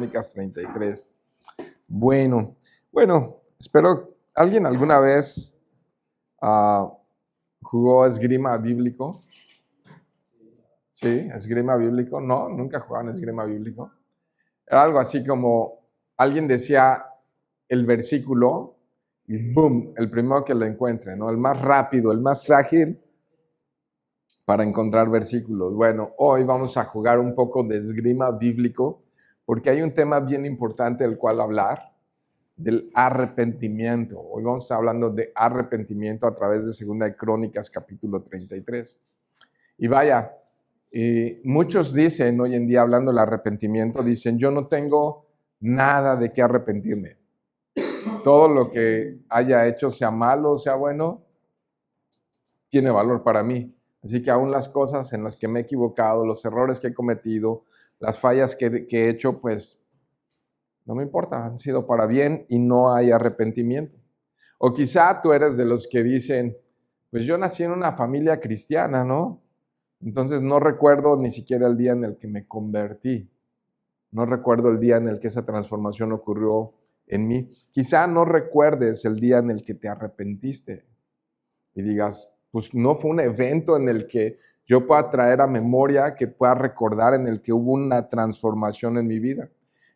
Crónicas 33. Bueno, espero, ¿alguien alguna vez jugó esgrima bíblico? ¿Sí? ¿Esgrima bíblico? No, nunca jugaron esgrima bíblico. Era algo así como, alguien decía el versículo y ¡boom! El primero que lo encuentre, ¿no? El más rápido, el más ágil para encontrar versículos. Bueno, hoy vamos a jugar un poco de esgrima bíblico porque hay un tema bien importante del cual hablar, del arrepentimiento. Hoy vamos a estar hablando de arrepentimiento a través de 2 Crónicas, capítulo 33. Y vaya, muchos dicen hoy en día, hablando del arrepentimiento, dicen, yo no tengo nada de qué arrepentirme. Todo lo que haya hecho, sea malo o sea bueno, tiene valor para mí. Así que aún las cosas en las que me he equivocado, los errores que he cometido, las fallas que he hecho, pues no me importa, han sido para bien y no hay arrepentimiento. O quizá tú eres de los que dicen, pues yo nací en una familia cristiana, ¿no? Entonces no recuerdo ni siquiera el día en el que me convertí. No recuerdo el día en el que esa transformación ocurrió en mí. Quizá no recuerdes el día en el que te arrepentiste y digas, pues no fue un evento en el que yo pueda traer a memoria, que pueda recordar, en el que hubo una transformación en mi vida.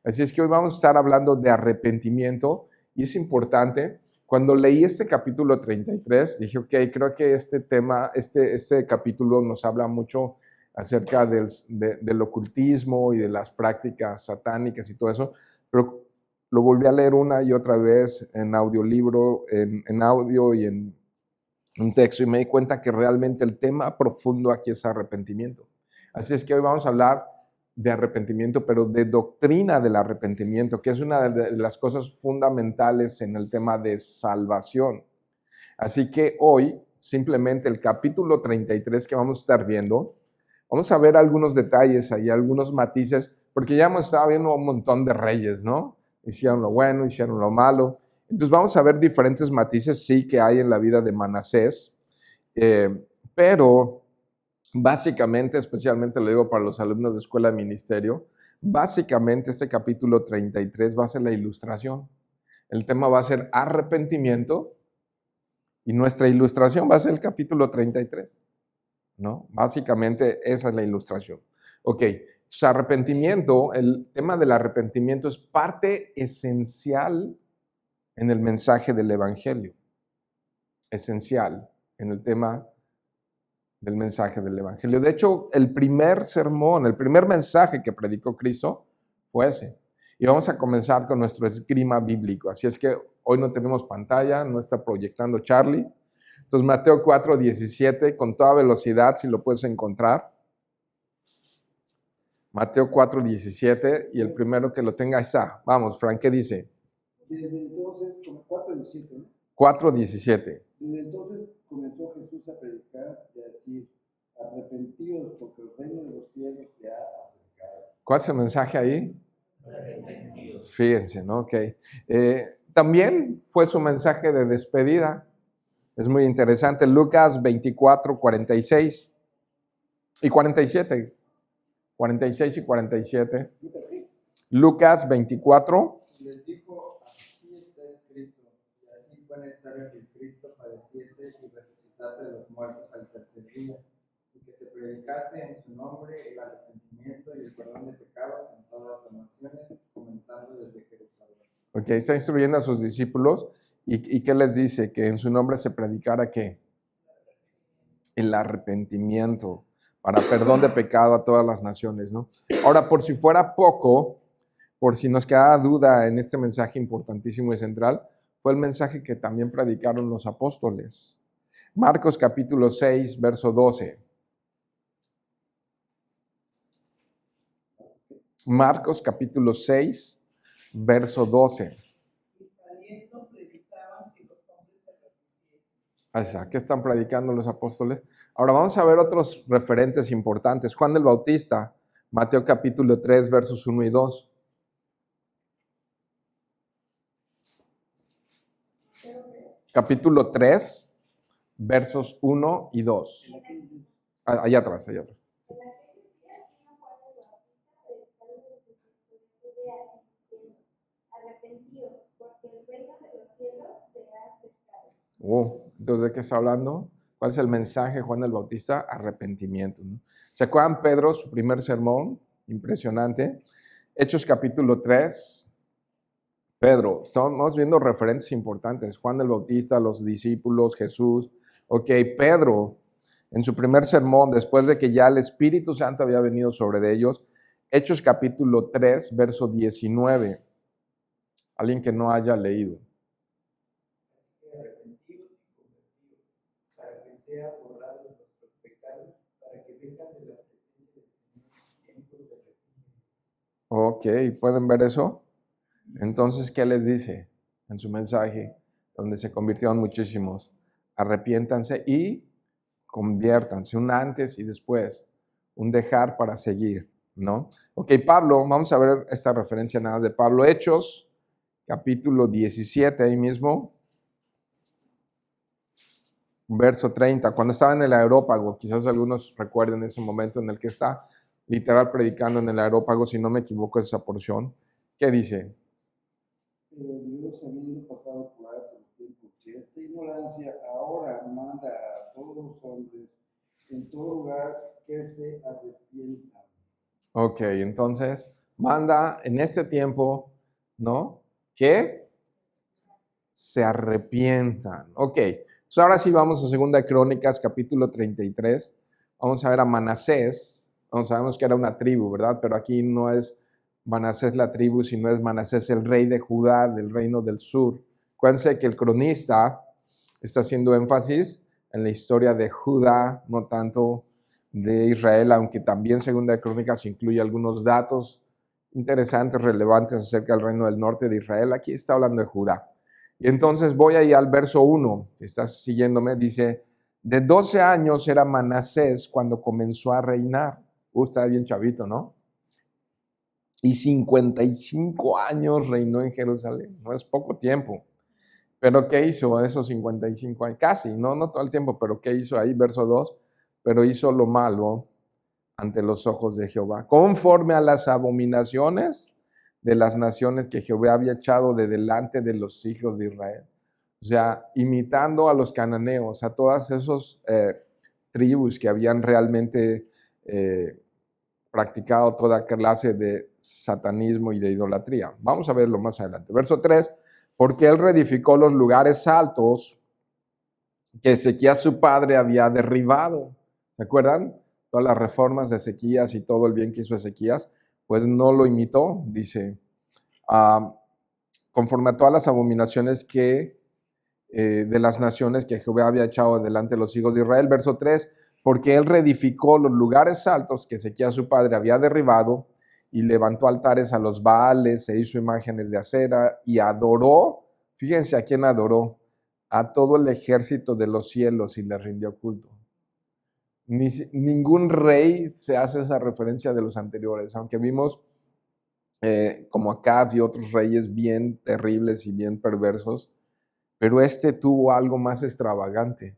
Así es que hoy vamos a estar hablando de arrepentimiento y es importante. Cuando leí este capítulo 33, dije, ok, creo que este tema, este capítulo nos habla mucho acerca del ocultismo y de las prácticas satánicas y todo eso, pero lo volví a leer una y otra vez en audiolibro, en audio y en un texto, y me di cuenta que realmente el tema profundo aquí es arrepentimiento. Así es que hoy vamos a hablar de arrepentimiento, pero de doctrina del arrepentimiento, que es una de las cosas fundamentales en el tema de salvación. Así que hoy, simplemente el capítulo 33 que vamos a estar viendo, vamos a ver algunos detalles ahí, algunos matices, porque ya hemos estado viendo un montón de reyes, ¿no? Hicieron lo bueno, hicieron lo malo. Entonces vamos a ver diferentes matices, sí, que hay en la vida de Manasés, pero básicamente, especialmente lo digo para los alumnos de Escuela de Ministerio, básicamente este capítulo 33 va a ser la ilustración. El tema va a ser arrepentimiento y nuestra ilustración va a ser el capítulo 33, ¿no? Básicamente esa es la ilustración. Ok, su arrepentimiento, el tema del arrepentimiento es parte esencial en el mensaje del Evangelio, esencial en el tema del mensaje del Evangelio. De hecho, el primer sermón, el primer mensaje que predicó Cristo fue ese. Y vamos a comenzar con nuestro esgrima bíblico. Así es que hoy no tenemos pantalla, no está proyectando Charlie. Entonces, Mateo 4:17, con toda velocidad, si lo puedes encontrar. Mateo 4:17, y el primero que lo tenga está. Vamos, Frank, ¿qué dice? Desde entonces, 4:17, ¿no? 4:17. Desde entonces comenzó Jesús a predicar y a decir, arrepentidos porque el reino de los cielos se ha acercado. ¿Cuál es el mensaje ahí? Arrepentidos. Fíjense, ¿no? Ok. También fue su mensaje de despedida. Es muy interesante. Lucas 24:46 y 47. 46 y 47. Lucas 24. Les dijo, así está escrito, y así fue necesario que Cristo padeciese y resucitase de los muertos al tercer día, y que se predicase en su nombre el arrepentimiento y el perdón de pecados en todas las naciones, comenzando desde Jerusalén. Ok, está instruyendo a sus discípulos, ¿y qué les dice? Que en su nombre se predicara, ¿qué? El arrepentimiento para perdón de pecado a todas las naciones, ¿no? Ahora, por si fuera poco, por si nos queda duda en este mensaje importantísimo y central, fue el mensaje que también predicaron los apóstoles. Marcos capítulo 6, verso 12. Marcos capítulo 6, verso 12. ¿Qué están predicando los apóstoles? Ahora vamos a ver otros referentes importantes. Juan el Bautista, Mateo capítulo 3, versos 1 y 2. Capítulo 3, versos 1 y 2. Allá atrás, allá atrás. Entonces, ¿de qué está hablando? ¿Cuál es el mensaje de Juan el Bautista? Arrepentimiento, ¿no? ¿Se acuerdan Pedro, su primer sermón? Impresionante. Hechos capítulo 3. Pedro, estamos viendo referentes importantes. Juan el Bautista, los discípulos, Jesús. Ok, Pedro, en su primer sermón, después de que ya el Espíritu Santo había venido sobre ellos, Hechos capítulo 3, verso 19. Alguien que no haya leído. Arrepentidos y convertidos, para que sea borrados nuestros pecados, para que vengan de la presencia del Señor tiempos de refrigerio. Ok, ¿pueden ver eso? Entonces, ¿qué les dice en su mensaje? Donde se convirtieron muchísimos. Arrepiéntanse y conviértanse, un antes y después, un dejar para seguir, ¿no? Ok, Pablo, vamos a ver esta referencia nada de Pablo. Hechos, capítulo 17, ahí mismo, verso 30. Cuando estaba en el Areópago, quizás algunos recuerden ese momento en el que está literal predicando en el Areópago, si no me equivoco, esa porción. ¿Qué dice? Pero Dios, habiendo pasado por alto los tiempos, que esta ignorancia ahora manda a todos los hombres en todo lugar que se arrepientan. Ok, entonces manda en este tiempo, ¿no? Que se arrepientan. Ok, entonces ahora sí vamos a 2 Crónicas, capítulo 33. Vamos a ver a Manasés. Sabemos que era una tribu, ¿verdad? Pero aquí no es Manasés la tribu, sino es Manasés el rey de Judá, del reino del sur. Acuérdense que el cronista está haciendo énfasis en la historia de Judá, no tanto de Israel, aunque también 2 Crónicas incluye algunos datos interesantes, relevantes acerca del reino del norte de Israel. Aquí está hablando de Judá. Y entonces voy ahí al verso 1, si estás siguiéndome, dice, de 12 años era Manasés cuando comenzó a reinar. Está bien chavito, ¿no? Y 55 años reinó en Jerusalén. No es poco tiempo. Pero ¿qué hizo esos 55 años? Casi, no todo el tiempo, pero ¿qué hizo ahí? Verso 2, pero hizo lo malo ante los ojos de Jehová, conforme a las abominaciones de las naciones que Jehová había echado de delante de los hijos de Israel. O sea, imitando a los cananeos, a todas esas tribus que habían realmente practicado toda clase de satanismo y de idolatría. Vamos a verlo más adelante. Verso 3, porque él reedificó los lugares altos que Ezequías su padre había derribado. ¿Se acuerdan? Todas las reformas de Ezequías y todo el bien que hizo Ezequías, pues no lo imitó, dice, conforme a todas las abominaciones que de las naciones que Jehová había echado delante de los hijos de Israel. Verso 3, porque él reedificó los lugares altos que Ezequías su padre había derribado y levantó altares a los Baales, e hizo imágenes de acera y adoró, fíjense a quién adoró, a todo el ejército de los cielos y les rindió culto. Ningún rey se hace esa referencia de los anteriores, aunque vimos como Acab y otros reyes bien terribles y bien perversos, pero este tuvo algo más extravagante,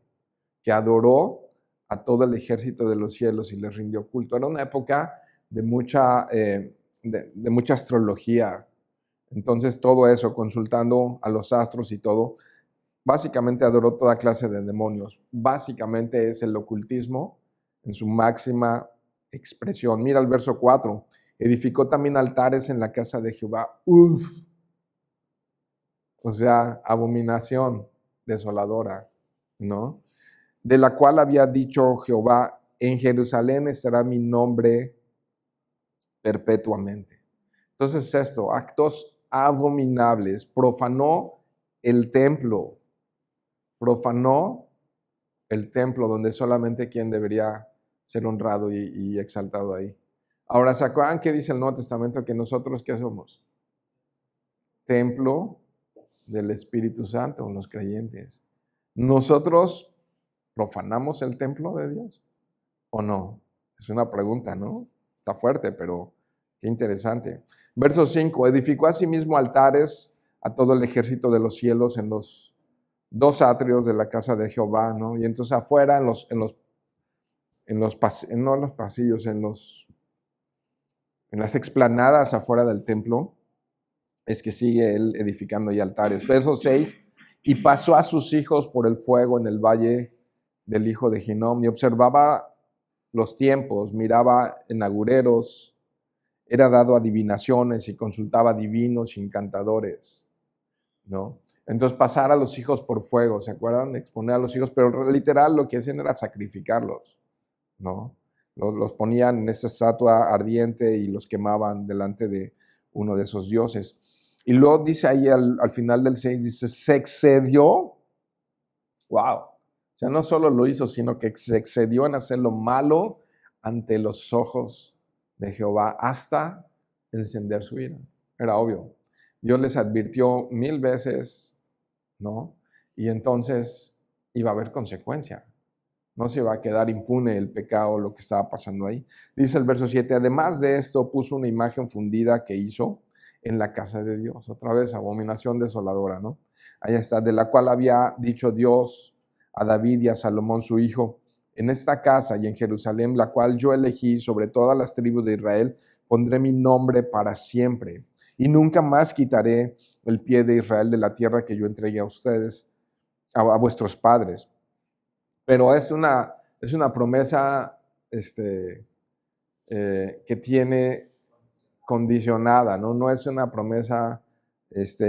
que adoró a todo el ejército de los cielos y les rindió culto. Era una época de mucha astrología. Entonces todo eso, consultando a los astros y todo, básicamente adoró toda clase de demonios. Básicamente es el ocultismo en su máxima expresión. Mira el verso 4. Edificó también altares en la casa de Jehová. O sea, abominación desoladora, ¿no? De la cual había dicho Jehová, en Jerusalén estará mi nombre perpetuamente. Entonces esto, actos abominables, profanó el templo donde solamente quien debería ser honrado y exaltado ahí. Ahora, ¿se acuerdan qué dice el Nuevo Testamento? Que nosotros, ¿qué somos? Templo del Espíritu Santo, los creyentes. ¿Nosotros profanamos el templo de Dios o no? Es una pregunta, ¿no? Está fuerte, pero qué interesante. Verso 5, edificó asimismo altares a todo el ejército de los cielos en los 2 atrios de la casa de Jehová, ¿no? Y entonces afuera, en las explanadas afuera del templo, es que sigue él edificando ahí altares. Verso 6, Y pasó a sus hijos por el fuego en el valle del hijo de Hinnom y observaba los tiempos, miraba en agureros, era dado a adivinaciones y consultaba divinos y encantadores, ¿no? Entonces pasar a los hijos por fuego, ¿se acuerdan? Exponer a los hijos, pero literal lo que hacían era sacrificarlos, ¿no? Los ponían en esa estatua ardiente y los quemaban delante de uno de esos dioses. Y luego dice ahí al final del 6, dice, se excedió, wow, o sea, no solo lo hizo, sino que se excedió en hacer lo malo ante los ojos de Jehová hasta encender su ira. Era obvio. Dios les advirtió 1000 veces, ¿no? Y entonces iba a haber consecuencia. No se iba a quedar impune el pecado, lo que estaba pasando ahí. Dice el verso 7, además de esto puso una imagen fundida que hizo en la casa de Dios. Otra vez, abominación desoladora, ¿no? Ahí está, de la cual había dicho Dios a David y a Salomón su hijo, en esta casa y en Jerusalén, la cual yo elegí sobre todas las tribus de Israel, pondré mi nombre para siempre. Y nunca más quitaré el pie de Israel de la tierra que yo entregué a ustedes, a vuestros padres. Pero es una promesa que tiene condicionada, ¿no? No es una promesa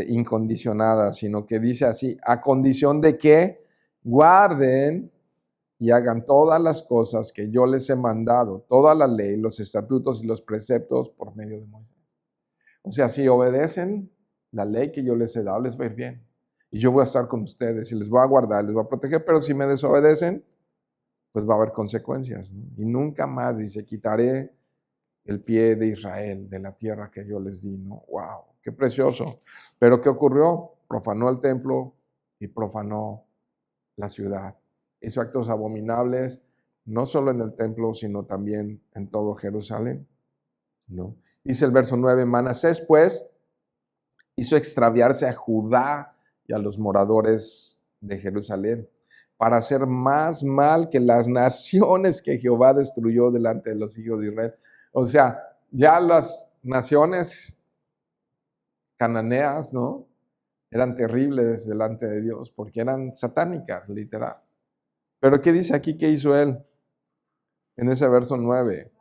incondicionada, sino que dice así, a condición de que guarden y hagan todas las cosas que yo les he mandado, toda la ley, los estatutos y los preceptos por medio de Moisés. O sea, si obedecen la ley que yo les he dado, les va a ir bien. Y yo voy a estar con ustedes y les voy a guardar, les voy a proteger, pero si me desobedecen, pues va a haber consecuencias, ¿no? Y nunca más, dice, quitaré el pie de Israel de la tierra que yo les di, ¿no? ¡Wow! ¡Qué precioso! Pero ¿qué ocurrió? Profanó el templo y profanó la ciudad. Hizo actos abominables, no solo en el templo, sino también en todo Jerusalén, ¿no? Dice el verso 9, Manasés, pues, hizo extraviarse a Judá y a los moradores de Jerusalén, para hacer más mal que las naciones que Jehová destruyó delante de los hijos de Israel. O sea, ya las naciones cananeas, ¿no? Eran terribles delante de Dios, porque eran satánicas, literal. Pero ¿qué dice aquí que hizo él? En ese verso 9.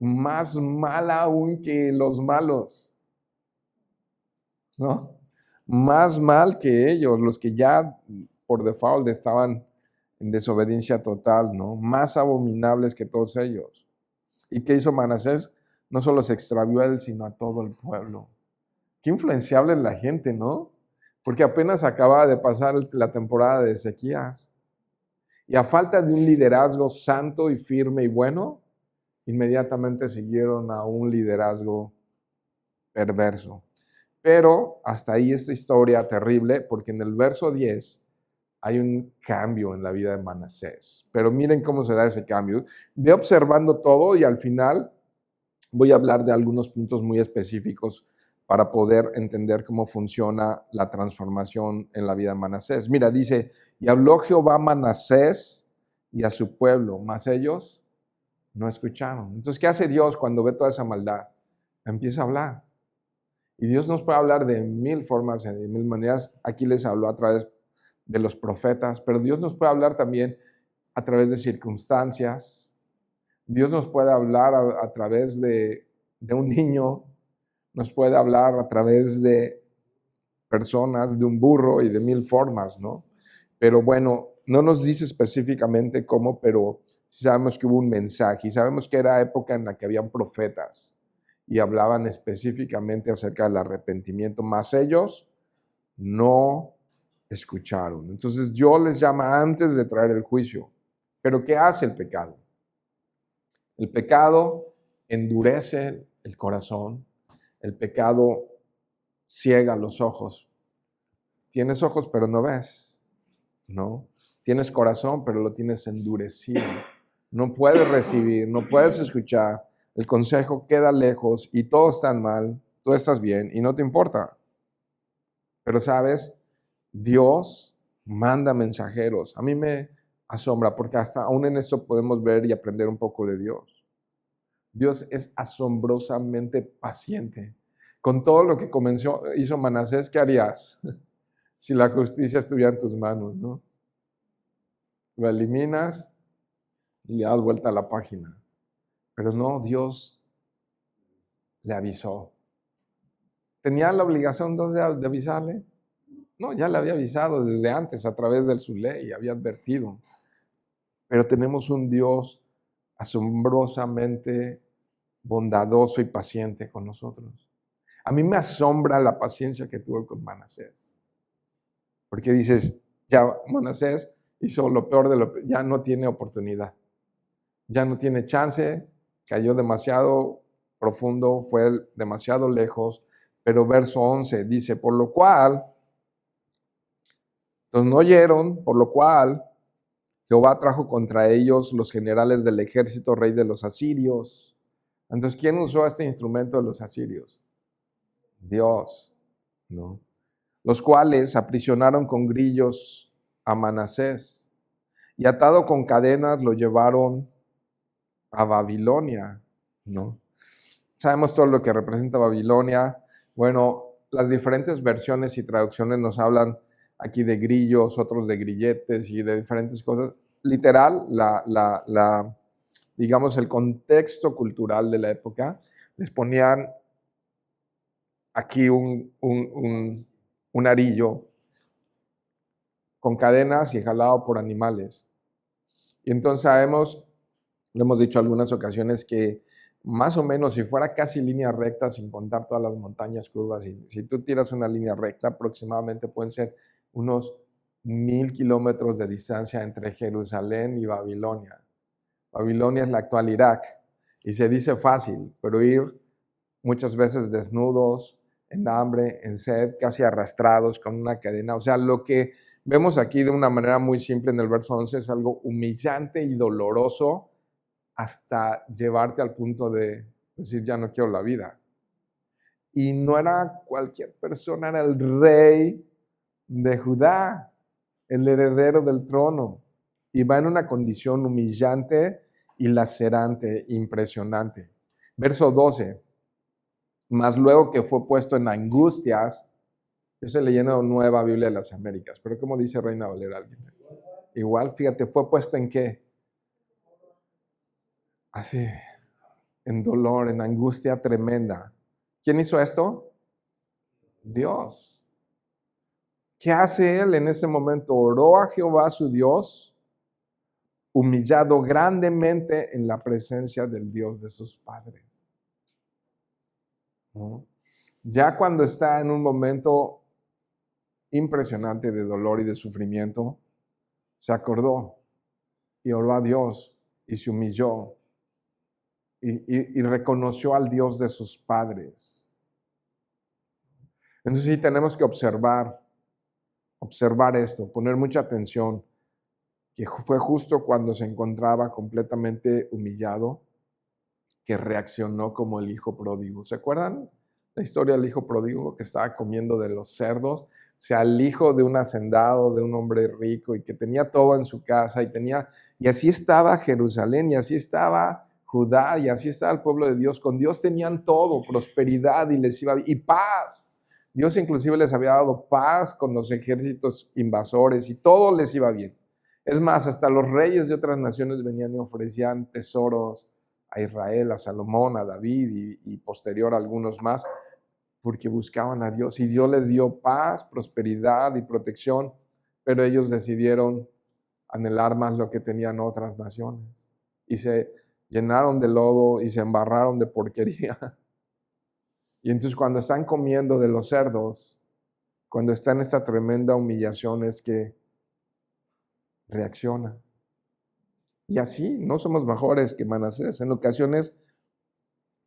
Más mal aún que los malos, ¿no? Más mal que ellos, los que ya por default estaban en desobediencia total, ¿no? Más abominables que todos ellos. ¿Y qué hizo Manasés? No solo se extravió a él, sino a todo el pueblo. Qué influenciable es la gente, ¿no? Porque apenas acaba de pasar la temporada de Ezequías. Y a falta de un liderazgo santo y firme y bueno, inmediatamente siguieron a un liderazgo perverso. Pero hasta ahí esta historia terrible, porque en el verso 10 hay un cambio en la vida de Manasés. Pero miren cómo se da ese cambio. Ve observando todo y al final voy a hablar de algunos puntos muy específicos para poder entender cómo funciona la transformación en la vida de Manasés. Mira, dice, y habló Jehová a Manasés y a su pueblo, mas ellos no escucharon. Entonces, ¿qué hace Dios cuando ve toda esa maldad? Empieza a hablar. Y Dios nos puede hablar de 1000 formas, de 1000 maneras. Aquí les habló a través de los profetas, pero Dios nos puede hablar también a través de circunstancias. Dios nos puede hablar a través de un niño, nos puede hablar a través de personas, de un burro y de 1000 formas, ¿no? Pero bueno, no nos dice específicamente cómo, pero sí sabemos que hubo un mensaje y sabemos que era época en la que habían profetas y hablaban específicamente acerca del arrepentimiento, mas ellos no escucharon. Entonces Dios les llama antes de traer el juicio. Pero ¿qué hace el pecado? El pecado endurece el corazón, el pecado ciega los ojos. Tienes ojos pero no ves, ¿no? Tienes corazón pero lo tienes endurecido. No puedes recibir, no puedes escuchar. El consejo queda lejos y todo está mal, tú estás bien y no te importa. Pero sabes, Dios manda mensajeros. A mí me asombra porque hasta aún en eso podemos ver y aprender un poco de Dios. Dios es asombrosamente paciente. Con todo lo que hizo Manasés, ¿qué harías? si la justicia estuviera en tus manos, ¿no? Lo eliminas y le das vuelta a la página. Pero no, Dios le avisó. ¿Tenía la obligación entonces de avisarle? No, ya le había avisado desde antes a través de su ley, había advertido. Pero tenemos un Dios asombrosamente bondadoso y paciente con nosotros. A mí me asombra la paciencia que tuvo con Manasés. Porque dices, ya Manasés hizo lo peor de lo peor, ya no tiene oportunidad. Ya no tiene chance, cayó demasiado profundo, fue demasiado lejos. Pero verso 11 dice, por lo cual, entonces no oyeron, por lo cual Jehová trajo contra ellos los generales del ejército, rey de los asirios. Entonces, ¿quién usó este instrumento de los asirios? Dios, ¿no? Los cuales aprisionaron con grillos a Manasés y atado con cadenas lo llevaron a Babilonia, ¿no? Sabemos todo lo que representa Babilonia. Bueno, las diferentes versiones y traducciones nos hablan aquí de grillos, otros de grilletes y de diferentes cosas. Literal, digamos, el contexto cultural de la época, les ponían aquí un arillo con cadenas y jalado por animales. Y entonces sabemos, lo hemos dicho algunas ocasiones, que más o menos si fuera casi línea recta, sin contar todas las montañas curvas, y si tú tiras una línea recta, aproximadamente pueden ser unos 1000 kilómetros de distancia entre Jerusalén y Babilonia. Babilonia es la actual Irak, y se dice fácil, pero ir muchas veces desnudos, en hambre, en sed, casi arrastrados con una cadena. O sea, lo que vemos aquí de una manera muy simple en el verso 11 es algo humillante y doloroso hasta llevarte al punto de decir, ya no quiero la vida. Y no era cualquier persona, era el rey de Judá, el heredero del trono. Y va en una condición humillante y lacerante, impresionante. Verso 12. Mas luego que fue puesto en angustias, yo estoy leyendo Nueva Biblia de las Américas, pero ¿cómo dice Reina Valera? Igual, fíjate, ¿fue puesto en qué? Así, en dolor, en angustia tremenda. ¿Quién hizo esto? Dios. ¿Qué hace él en ese momento? Oró a Jehová su Dios, humillado grandemente en la presencia del Dios de sus padres. ¿No? Ya cuando está en un momento impresionante de dolor y de sufrimiento, se acordó y oró a Dios y se humilló y reconoció al Dios de sus padres. Entonces sí tenemos que observar esto, poner mucha atención, que fue justo cuando se encontraba completamente humillado que reaccionó como el hijo pródigo. ¿Se acuerdan la historia del hijo pródigo que estaba comiendo de los cerdos? O sea, el hijo de un hacendado, de un hombre rico y que tenía todo en su casa y así estaba Jerusalén y así estaba Judá y así estaba el pueblo de Dios. Con Dios tenían todo, prosperidad y paz. Dios inclusive les había dado paz con los ejércitos invasores y todo les iba bien. Es más, hasta los reyes de otras naciones venían y ofrecían tesoros a Israel, a Salomón, a David y posterior a algunos más, porque buscaban a Dios y Dios les dio paz, prosperidad y protección, pero ellos decidieron anhelar más lo que tenían otras naciones y se llenaron de lodo y se embarraron de porquería. Y entonces cuando están comiendo de los cerdos, cuando está en esta tremenda humillación es que reacciona. Y así no somos mejores que Manasés. En ocasiones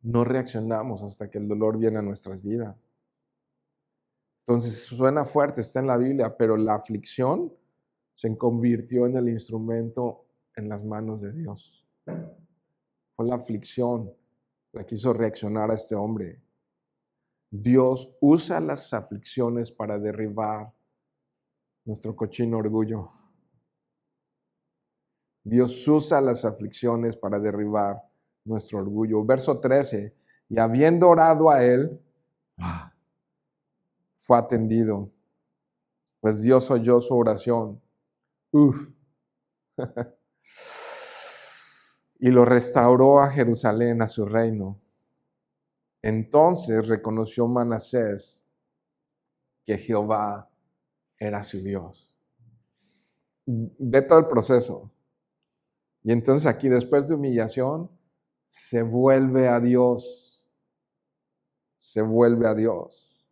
no reaccionamos hasta que el dolor viene a nuestras vidas. Entonces suena fuerte, está en la Biblia, pero la aflicción se convirtió en el instrumento en las manos de Dios. Fue la aflicción la que hizo reaccionar a este hombre. Dios usa las aflicciones para derribar nuestro cochino orgullo. Dios usa las aflicciones para derribar nuestro orgullo. Verso 13, y habiendo orado a él, fue atendido pues Dios oyó su oración. Uf. Y lo restauró a Jerusalén, a su reino. Entonces reconoció Manasés que Jehová era su Dios. Ve todo el proceso. Y entonces aquí, después de humillación, se vuelve a Dios. Se vuelve a Dios.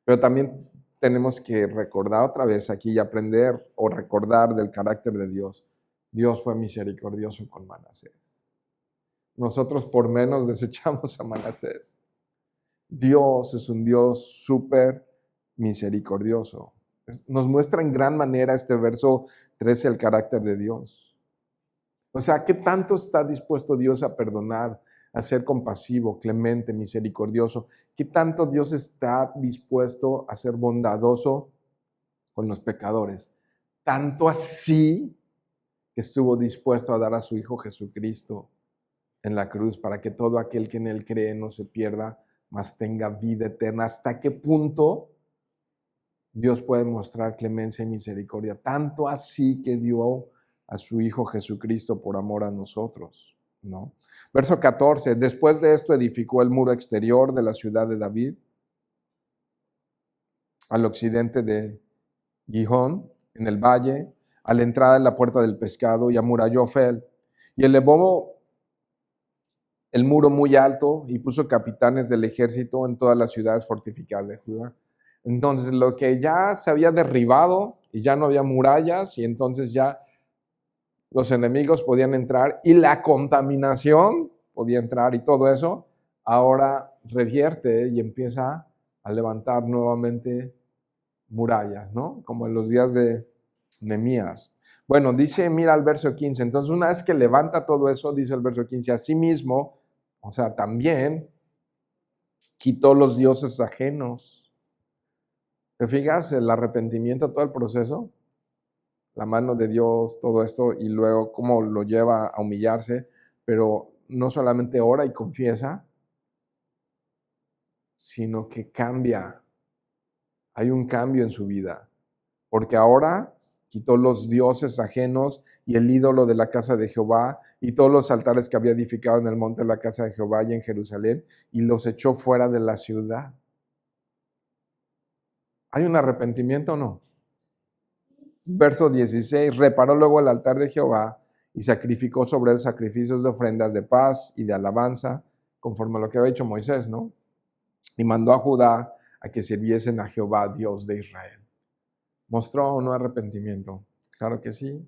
Pero también tenemos que recordar otra vez aquí y aprender o recordar del carácter de Dios. Dios fue misericordioso con Manasés. Nosotros por menos desechamos a Manasés. Dios es un Dios súper misericordioso. Nos muestra en gran manera este verso 13 el carácter de Dios. O sea, ¿qué tanto está dispuesto Dios a perdonar, a ser compasivo, clemente, misericordioso? ¿Qué tanto Dios está dispuesto a ser bondadoso con los pecadores? Tanto así que estuvo dispuesto a dar a su Hijo Jesucristo en la cruz para que todo aquel que en Él cree no se pierda, mas tenga vida eterna. ¿Hasta qué punto Dios puede mostrar clemencia y misericordia? Tanto así que dio a su Hijo Jesucristo por amor a nosotros, ¿no? Verso 14, después de esto edificó el muro exterior de la ciudad de David, al occidente de Gihón, en el valle, a la entrada de la puerta del pescado, y amuralló Ofel, y elevó el muro muy alto, y puso capitanes del ejército en todas las ciudades fortificadas de Judá. Entonces, lo que ya se había derribado, y ya no había murallas, y entonces ya los enemigos podían entrar, y la contaminación podía entrar, y todo eso, ahora revierte y empieza a levantar nuevamente murallas, ¿no? Como en los días de Nehemías. Bueno, dice, mira el verso 15, entonces una vez que levanta todo eso, dice el verso 15, asimismo, o sea, también quitó los dioses ajenos. ¿Te fijas el arrepentimiento, todo el proceso? La mano de Dios, todo esto, y luego cómo lo lleva a humillarse, pero no solamente ora y confiesa, sino que cambia. Hay un cambio en su vida, porque ahora quitó los dioses ajenos y el ídolo de la casa de Jehová y todos los altares que había edificado en el monte de la casa de Jehová y en Jerusalén, y los echó fuera de la ciudad. ¿Hay un arrepentimiento o no? Verso 16, reparó luego el altar de Jehová y sacrificó sobre él sacrificios de ofrendas de paz y de alabanza, conforme a lo que había hecho Moisés, ¿no? Y mandó a Judá a que sirviesen a Jehová, Dios de Israel. ¿Mostró o no arrepentimiento? Claro que sí,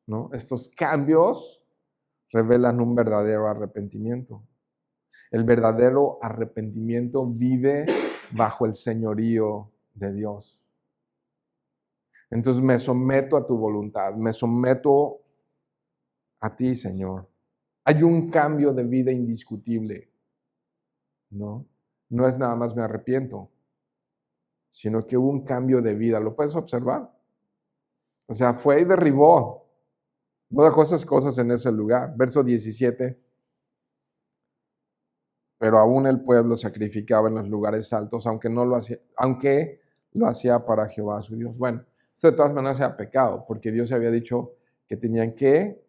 ¿no? Estos cambios revelan un verdadero arrepentimiento. El verdadero arrepentimiento vive bajo el señorío de Dios. Entonces me someto a tu voluntad, me someto a ti, Señor. Hay un cambio de vida indiscutible, ¿no? No es nada más me arrepiento, sino que hubo un cambio de vida. ¿Lo puedes observar? O sea, fue y derribó. No dejó esas cosas en ese lugar. Verso 17. Pero aún el pueblo sacrificaba en los lugares altos, aunque lo hacía para Jehová su Dios. Bueno, esto de todas maneras era pecado, porque Dios había dicho que tenían que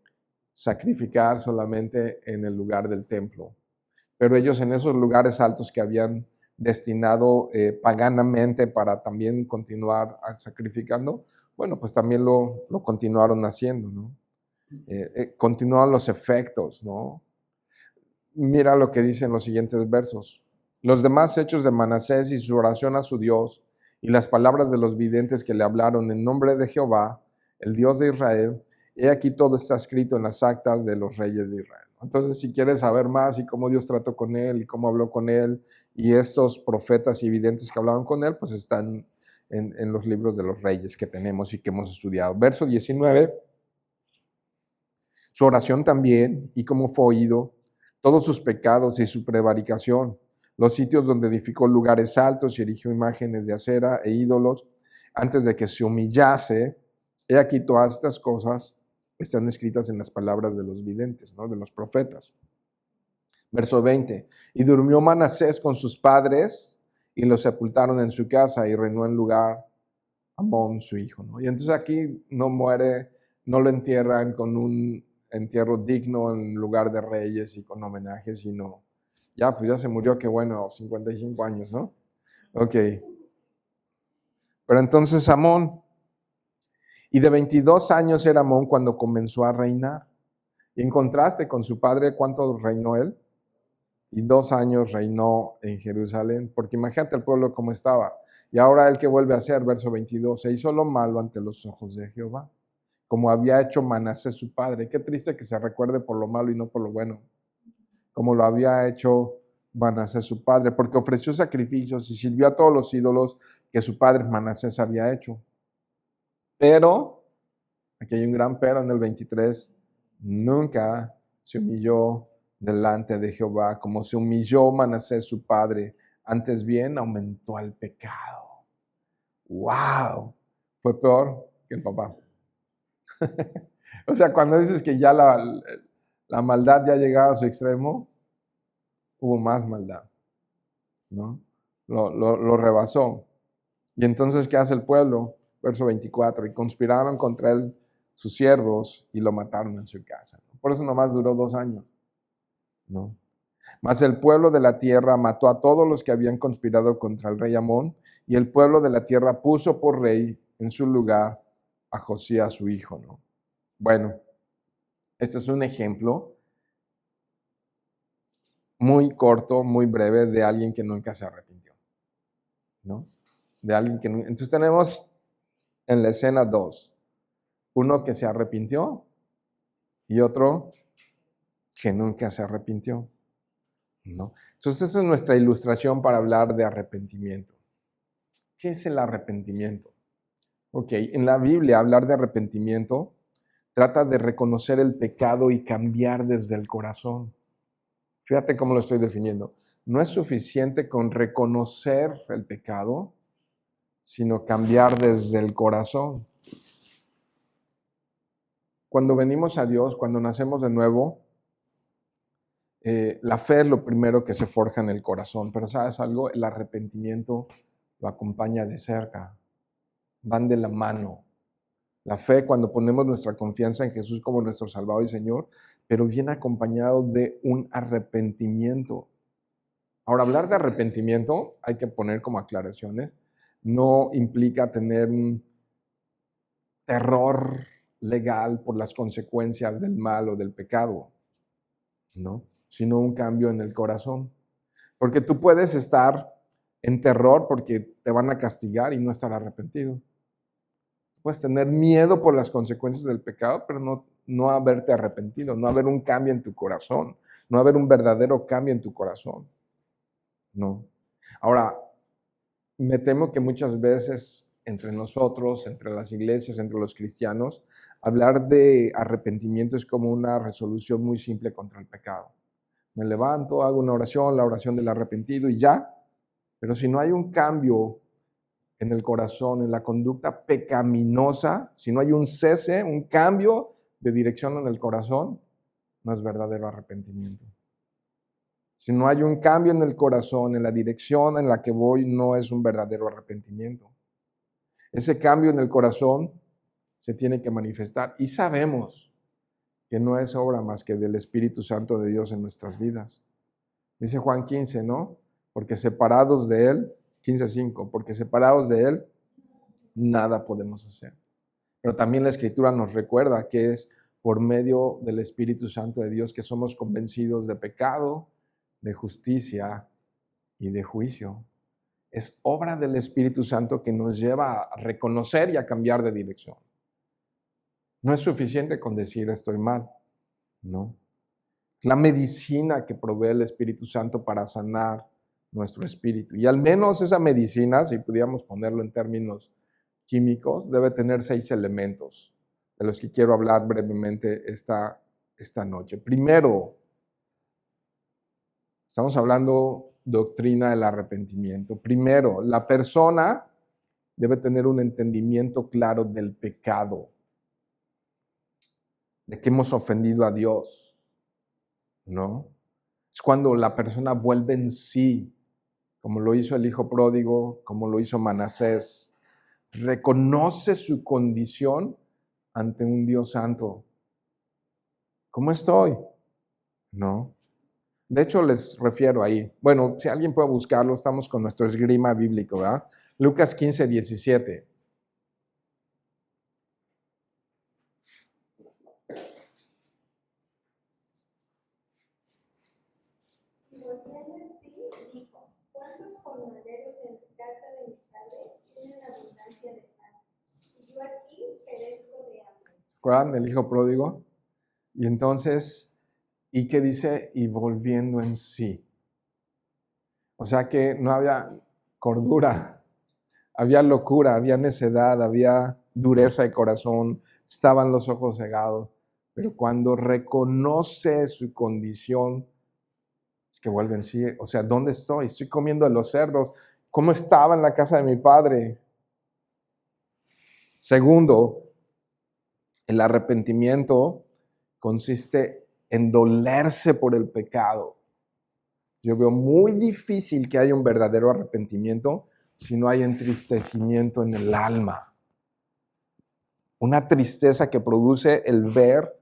sacrificar solamente en el lugar del templo. Pero ellos en esos lugares altos que habían destinado paganamente para también continuar sacrificando, bueno, pues también lo continuaron haciendo, ¿no? Continuaron los efectos, ¿no? Mira lo que dicen los siguientes versos. Los demás hechos de Manasés y su oración a su Dios y las palabras de los videntes que le hablaron en nombre de Jehová, el Dios de Israel, he aquí todo está escrito en las actas de los reyes de Israel. Entonces, si quieres saber más y cómo Dios trató con él y cómo habló con él y estos profetas y videntes que hablaban con él, pues están en los libros de los reyes que tenemos y que hemos estudiado. Verso 19, su oración también y cómo fue oído, todos sus pecados y su prevaricación, los sitios donde edificó lugares altos y erigió imágenes de acera e ídolos, antes de que se humillase. He aquí todas estas cosas están escritas en las palabras de los videntes, ¿no? De los profetas. Verso 20, y durmió Manasés con sus padres y los sepultaron en su casa y reinó en lugar Amón, su hijo, ¿no? Y entonces aquí no muere, no lo entierran con un entierro digno en lugar de reyes y con homenajes, sino pues ya se murió, qué bueno, 55 años, ¿no? Ok. Pero entonces Amón, y de 22 años era Amón cuando comenzó a reinar. Y en contraste con su padre, ¿cuánto reinó él? Y 2 años reinó en Jerusalén, porque imagínate el pueblo cómo estaba. Y ahora él que vuelve a hacer, verso 22, se hizo lo malo ante los ojos de Jehová, como había hecho Manasés su padre. Qué triste que se recuerde por lo malo y no por lo bueno, como lo había hecho Manasés su padre, porque ofreció sacrificios y sirvió a todos los ídolos que su padre Manasés había hecho. Pero, aquí hay un gran pero en el 23, nunca se humilló delante de Jehová como se humilló Manasés su padre, antes bien aumentó el pecado. ¡Wow! Fue peor que el papá. O sea, cuando dices que ya la maldad ya llegaba a su extremo, hubo más maldad, ¿no? Lo rebasó. Y entonces, ¿qué hace el pueblo? Verso 24, y conspiraron contra él sus siervos y lo mataron en su casa. Por eso nomás duró 2 años, ¿no? Mas el pueblo de la tierra mató a todos los que habían conspirado contra el rey Amón, y el pueblo de la tierra puso por rey en su lugar a Josías su hijo, ¿no? Bueno, este es un ejemplo muy corto, muy breve de alguien que nunca se arrepintió, ¿no? De alguien que nunca. Entonces tenemos en la escena 2, uno que se arrepintió y otro que nunca se arrepintió, ¿no? Entonces esa es nuestra ilustración para hablar de arrepentimiento. ¿Qué es el arrepentimiento? Ok, en la Biblia hablar de arrepentimiento trata de reconocer el pecado y cambiar desde el corazón. Fíjate cómo lo estoy definiendo. No es suficiente con reconocer el pecado, sino cambiar desde el corazón. Cuando venimos a Dios, cuando nacemos de nuevo, la fe es lo primero que se forja en el corazón, pero ¿sabes algo? El arrepentimiento lo acompaña de cerca, van de la mano. La fe, cuando ponemos nuestra confianza en Jesús como nuestro Salvador y Señor, pero viene acompañado de un arrepentimiento. Ahora, hablar de arrepentimiento, hay que poner como aclaraciones, no implica tener un terror legal por las consecuencias del mal o del pecado, ¿no? Sino un cambio en el corazón. Porque tú puedes estar en terror porque te van a castigar y no estar arrepentido. Puedes tener miedo por las consecuencias del pecado, pero no haberte arrepentido, no haber un cambio en tu corazón, no haber un verdadero cambio en tu corazón. No. Ahora, me temo que muchas veces entre nosotros, entre las iglesias, entre los cristianos, hablar de arrepentimiento es como una resolución muy simple contra el pecado. Me levanto, hago una oración, la oración del arrepentido y ya. Pero si no hay un cambio en el corazón, en la conducta pecaminosa, si no hay un cese, un cambio de dirección en el corazón, no es verdadero arrepentimiento. Si no hay un cambio en el corazón, en la dirección en la que voy, no es un verdadero arrepentimiento. Ese cambio en el corazón se tiene que manifestar y sabemos que no es obra más que del Espíritu Santo de Dios en nuestras vidas. Dice Juan 15, ¿no? Porque separados de Él, 15:5, porque separados de Él, nada podemos hacer. Pero también la Escritura nos recuerda que es por medio del Espíritu Santo de Dios que somos convencidos de pecado, de justicia y de juicio. Es obra del Espíritu Santo que nos lleva a reconocer y a cambiar de dirección. No es suficiente con decir estoy mal, ¿no? Es la medicina que provee el Espíritu Santo para sanar nuestro espíritu. Y al menos esa medicina, si pudiéramos ponerlo en términos químicos, debe tener 6 elementos, de los que quiero hablar brevemente esta noche. Primero, estamos hablando doctrina del arrepentimiento. Primero, la persona debe tener un entendimiento claro del pecado, de que hemos ofendido a Dios, ¿no? Es cuando la persona vuelve en sí, como lo hizo el hijo pródigo, como lo hizo Manasés, reconoce su condición ante un Dios santo. ¿Cómo estoy? No. De hecho, les refiero ahí. Bueno, si alguien puede buscarlo, estamos con nuestro esgrima bíblico, ¿verdad? Lucas 15, 17. Y volviendo en sí, dijo: ¿Cuántos jornaleros en casa de mi padre tienen abundancia de pan? Y yo aquí perezco de hambre. ¿Se acuerdan del hijo pródigo? Y entonces, ¿y qué dice? Y volviendo en sí. O sea que no había cordura, había locura, había necedad, había dureza de corazón, estaban los ojos cegados. Pero cuando reconoce su condición, es que vuelve en sí. O sea, ¿dónde estoy? Estoy comiendo de los cerdos. ¿Cómo estaba en la casa de mi padre? Segundo, el arrepentimiento consiste en dolerse por el pecado. Yo veo muy difícil que haya un verdadero arrepentimiento si no hay entristecimiento en el alma. Una tristeza que produce el ver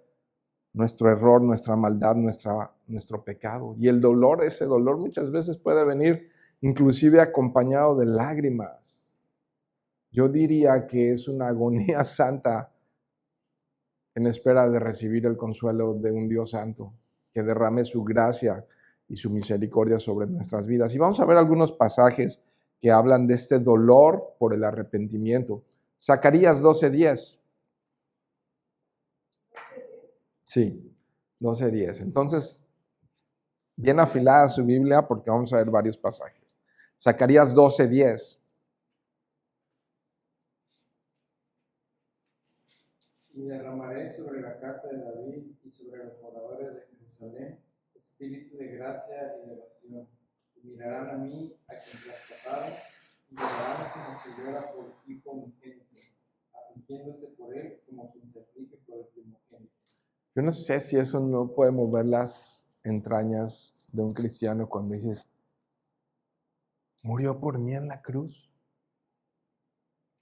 nuestro error, nuestra maldad, nuestro pecado. Y el dolor, ese dolor muchas veces puede venir inclusive acompañado de lágrimas. Yo diría que es una agonía santa en espera de recibir el consuelo de un Dios santo, que derrame su gracia y su misericordia sobre nuestras vidas. Y vamos a ver algunos pasajes que hablan de este dolor por el arrepentimiento. Zacarías 12:10. Sí, 12:10. Entonces, bien afilada su Biblia porque vamos a ver varios pasajes. Zacarías 12:10. Y derramaré sobre la casa de David y sobre los moradores de Jerusalén espíritu de gracia y de oración. Y mirarán a mí, a quien traspassaron, y llorarán como se llora por hijo unigénito, afligiéndose por él como quien se aflige por el primogénito. Yo no sé si eso no puede mover las entrañas de un cristiano cuando dices, murió por mí en la cruz.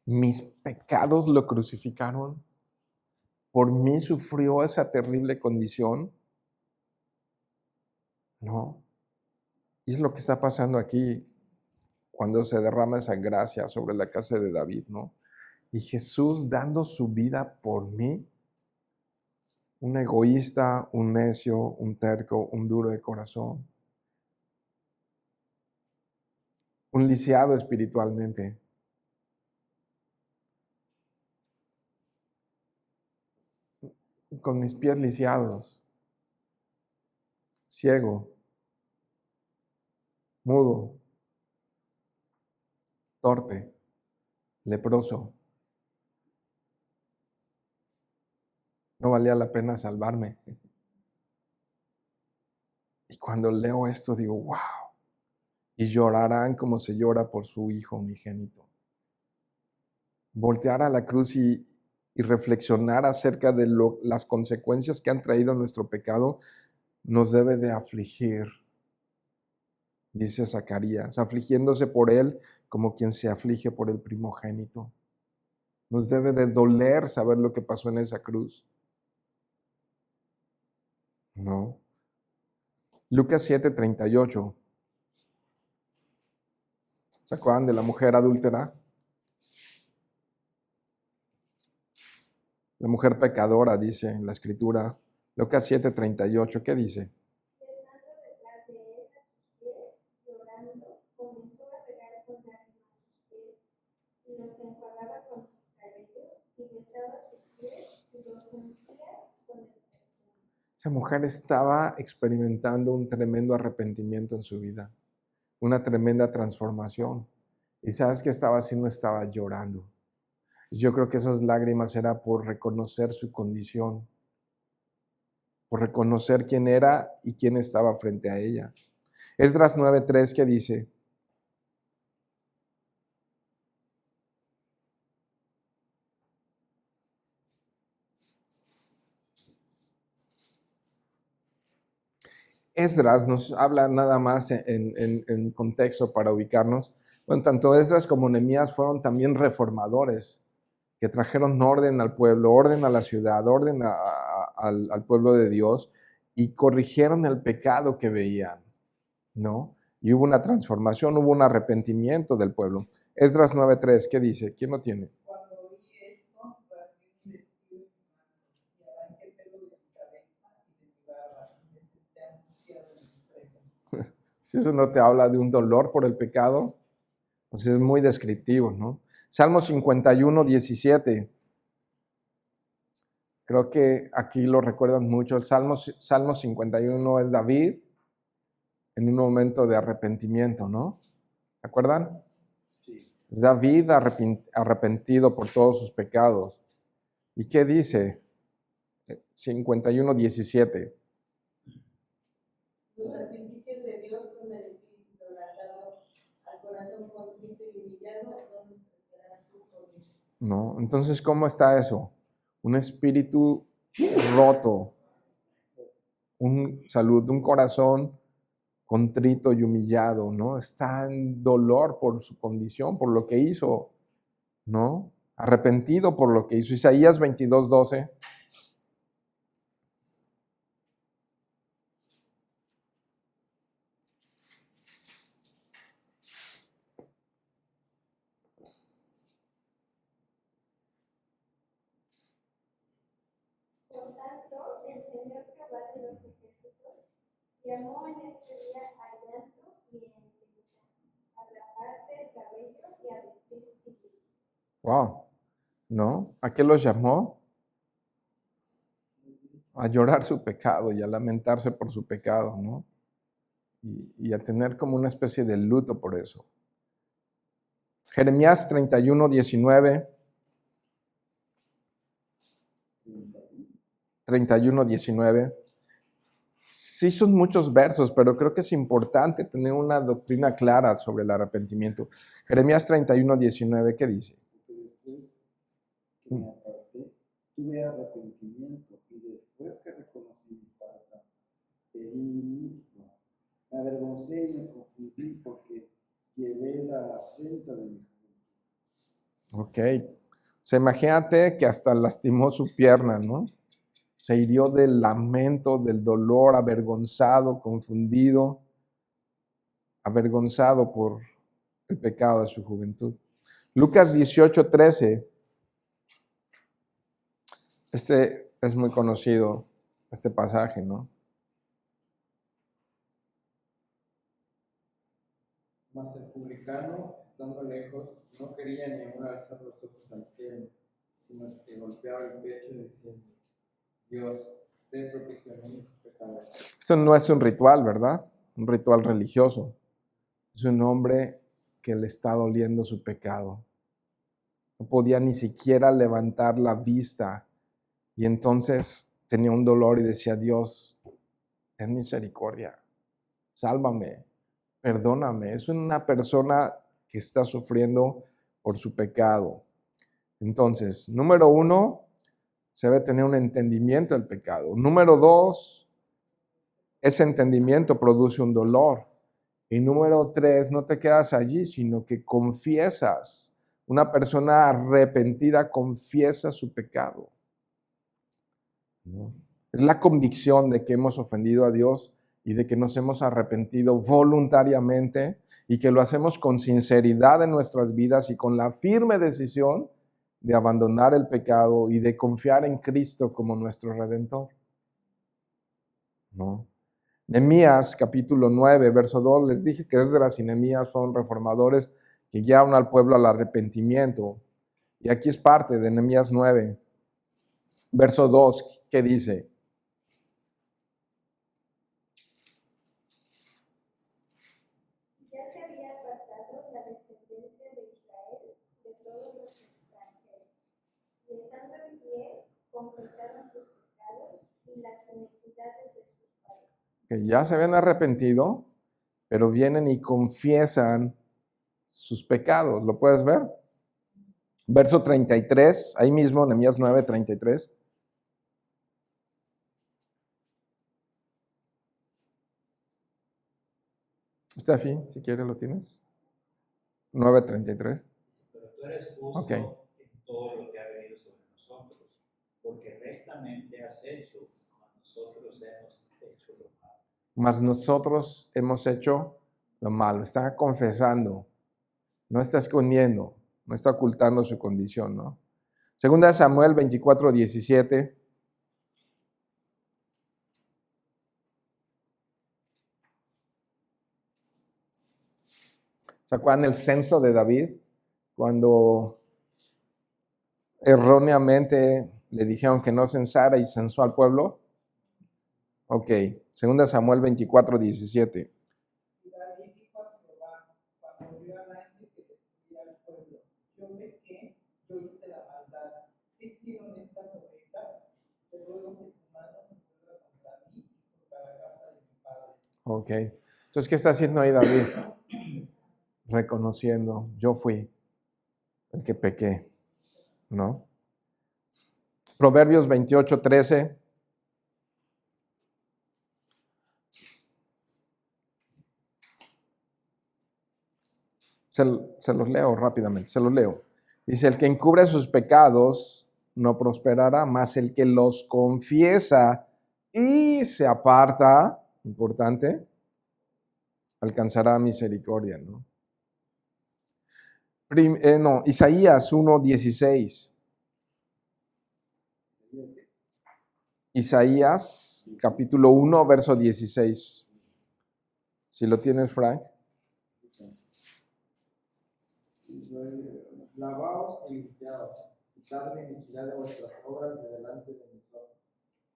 Mis pecados lo crucificaron. Por mí sufrió esa terrible condición. No. Y es lo que está pasando aquí cuando se derrama esa gracia sobre la casa de David, ¿no? Y Jesús dando su vida por mí, un egoísta, un necio, un terco, un duro de corazón, un lisiado espiritualmente. Con mis pies lisiados, ciego, mudo, torpe, leproso. No valía la pena salvarme. Y cuando leo esto digo, wow. Y llorarán como se llora por su hijo unigénito. Voltear a la cruz y reflexionar acerca de las consecuencias que han traído nuestro pecado nos debe de afligir, dice Zacarías, afligiéndose por él como quien se aflige por el primogénito. Nos debe de doler saber lo que pasó en esa cruz. No. Lucas 7:38. ¿Se acuerdan de la mujer adúltera? La mujer pecadora, dice en la escritura. Lucas 7:38, ¿qué dice? Estando detrás de él a sus pies, llorando, comenzó a regar con lágrimas sus pies, y los enjuagaba con sus cabellos, y besaba sus pies, y los ungía con el perfume. Esa mujer estaba experimentando un tremendo arrepentimiento en su vida, una tremenda transformación. ¿Y sabes qué estaba haciendo? Estaba llorando. Yo creo que esas lágrimas eran por reconocer su condición, por reconocer quién era y quién estaba frente a ella. Esdras 9:3, ¿qué dice? Esdras nos habla nada más en contexto para ubicarnos, Bueno, tanto Esdras como Nehemías fueron también reformadores que trajeron orden al pueblo, orden a la ciudad, orden al pueblo de Dios y corrigieron el pecado que veían, ¿no? Y hubo una transformación, hubo un arrepentimiento del pueblo. Esdras 9:3, ¿qué dice? ¿Quién lo tiene? Cuando oí esto, rasgué mi vestido y arranqué pelo de mi cabeza y de mi barba, y me senté angustiado en mi presencia. Si eso no te habla de un dolor por el pecado, pues es muy descriptivo, ¿no? Salmo 51:17. Creo que aquí lo recuerdan mucho. El Salmo 51 es David en un momento de arrepentimiento, ¿no? ¿Se acuerdan? Sí. Es David arrepentido por todos sus pecados. ¿Y qué dice? 51:17. Los sacrificios de Dios son el espíritu quebrantado, al corazón contrito y humillado, donde crecerás tú por mí. ¿No? Entonces, ¿cómo está eso? Un espíritu roto, un corazón contrito y humillado, ¿no? Está en dolor por su condición, por lo que hizo, ¿no? Arrepentido por lo que hizo. Isaías 22:12. Por tanto, el Señor Jehová de los ejércitos llamó en este día a llanto y a enfermedad, a raparse el cabello y a vestir silicio. Wow, ¿no? ¿A qué los llamó? A llorar su pecado y a lamentarse por su pecado, ¿no? Y a tener como una especie de luto por eso. Jeremías 31:19. 31:19. Sí son muchos versos, pero creo que es importante tener una doctrina clara sobre el arrepentimiento. Jeremías 31:19, ¿qué dice? Porque después que me aparté, tuve arrepentimiento y después que reconocí mi falta, pedí mi muslo. Me avergoncé y me confundí porque llevé la afrenta de mi juventud. Ok. O sea, imagínate que hasta lastimó su pierna, ¿no? Se hirió del lamento, del dolor, avergonzado, confundido, avergonzado por el pecado de su juventud. Lucas 18:13. Este es muy conocido, este pasaje, ¿no? Mas el publicano, estando lejos, no quería ni aún alzar los ojos al cielo, sino que se golpeaba el pecho diciendo: Dios, sé propicio a mí, pecador. Esto no es un ritual, ¿verdad? Un ritual religioso. Es un hombre que le está doliendo su pecado. No podía ni siquiera levantar la vista. Y entonces tenía un dolor y decía: Dios, ten misericordia, sálvame, perdóname. Es una persona que está sufriendo por su pecado. Entonces, número 1, se debe tener un entendimiento del pecado. Número 2, ese entendimiento produce un dolor. Y número 3, no te quedas allí, sino que confiesas. Una persona arrepentida confiesa su pecado, ¿no? Es la convicción de que hemos ofendido a Dios y de que nos hemos arrepentido voluntariamente y que lo hacemos con sinceridad en nuestras vidas y con la firme decisión de abandonar el pecado y de confiar en Cristo como nuestro Redentor, ¿no? Nehemías capítulo 9, verso 2, les dije que Esdras y Nehemías son reformadores que guiaron al pueblo al arrepentimiento. Y aquí es parte de Nehemías 9, verso 2, que dice: Ya se había apartado la descendencia de Israel de todos los extranjeros, y estando en pie, confesaron sus pecados y las iniquidades de sus padres. que ya se habían arrepentido, pero vienen y confiesan sus pecados. ¿Lo puedes ver? Verso 33, ahí mismo, Nehemías 9, 33. Steffi, si quieres lo tienes. 9:33. Pero tú eres justo Ok. en todo lo que ha venido sobre nosotros, porque rectamente has hecho, nosotros hemos hecho lo malo. Mas nosotros hemos hecho lo malo. Está confesando, no está escondiendo, no está ocultando su condición, ¿no? Segunda de Samuel 24:17. ¿Se acuerdan el censo de David? Cuando erróneamente le dijeron que no censara y censó al pueblo. Ok, segunda de Samuel 24:17. Y David dijo a Jehová, cuando vio al ángel que destruía al pueblo, yo pequé, yo hice la maldad. ¿Qué hicieron estas ovejas? Te ruego que tu mano se ponga contra mí y contra la casa de mi padre. Ok, entonces, ¿qué está haciendo ahí David? Reconociendo, yo fui el que pequé, ¿no? Proverbios 28:13. Se los leo rápidamente, se los leo. Dice, el que encubre sus pecados no prosperará, mas el que los confiesa y se aparta, importante, alcanzará misericordia, ¿no? Isaías 1:16. Isaías capítulo 1, verso 16. Si lo tienes, Frank. Lavaos y limpiaos, quitad la iniquidad de vuestras obras de delante de mis ojos,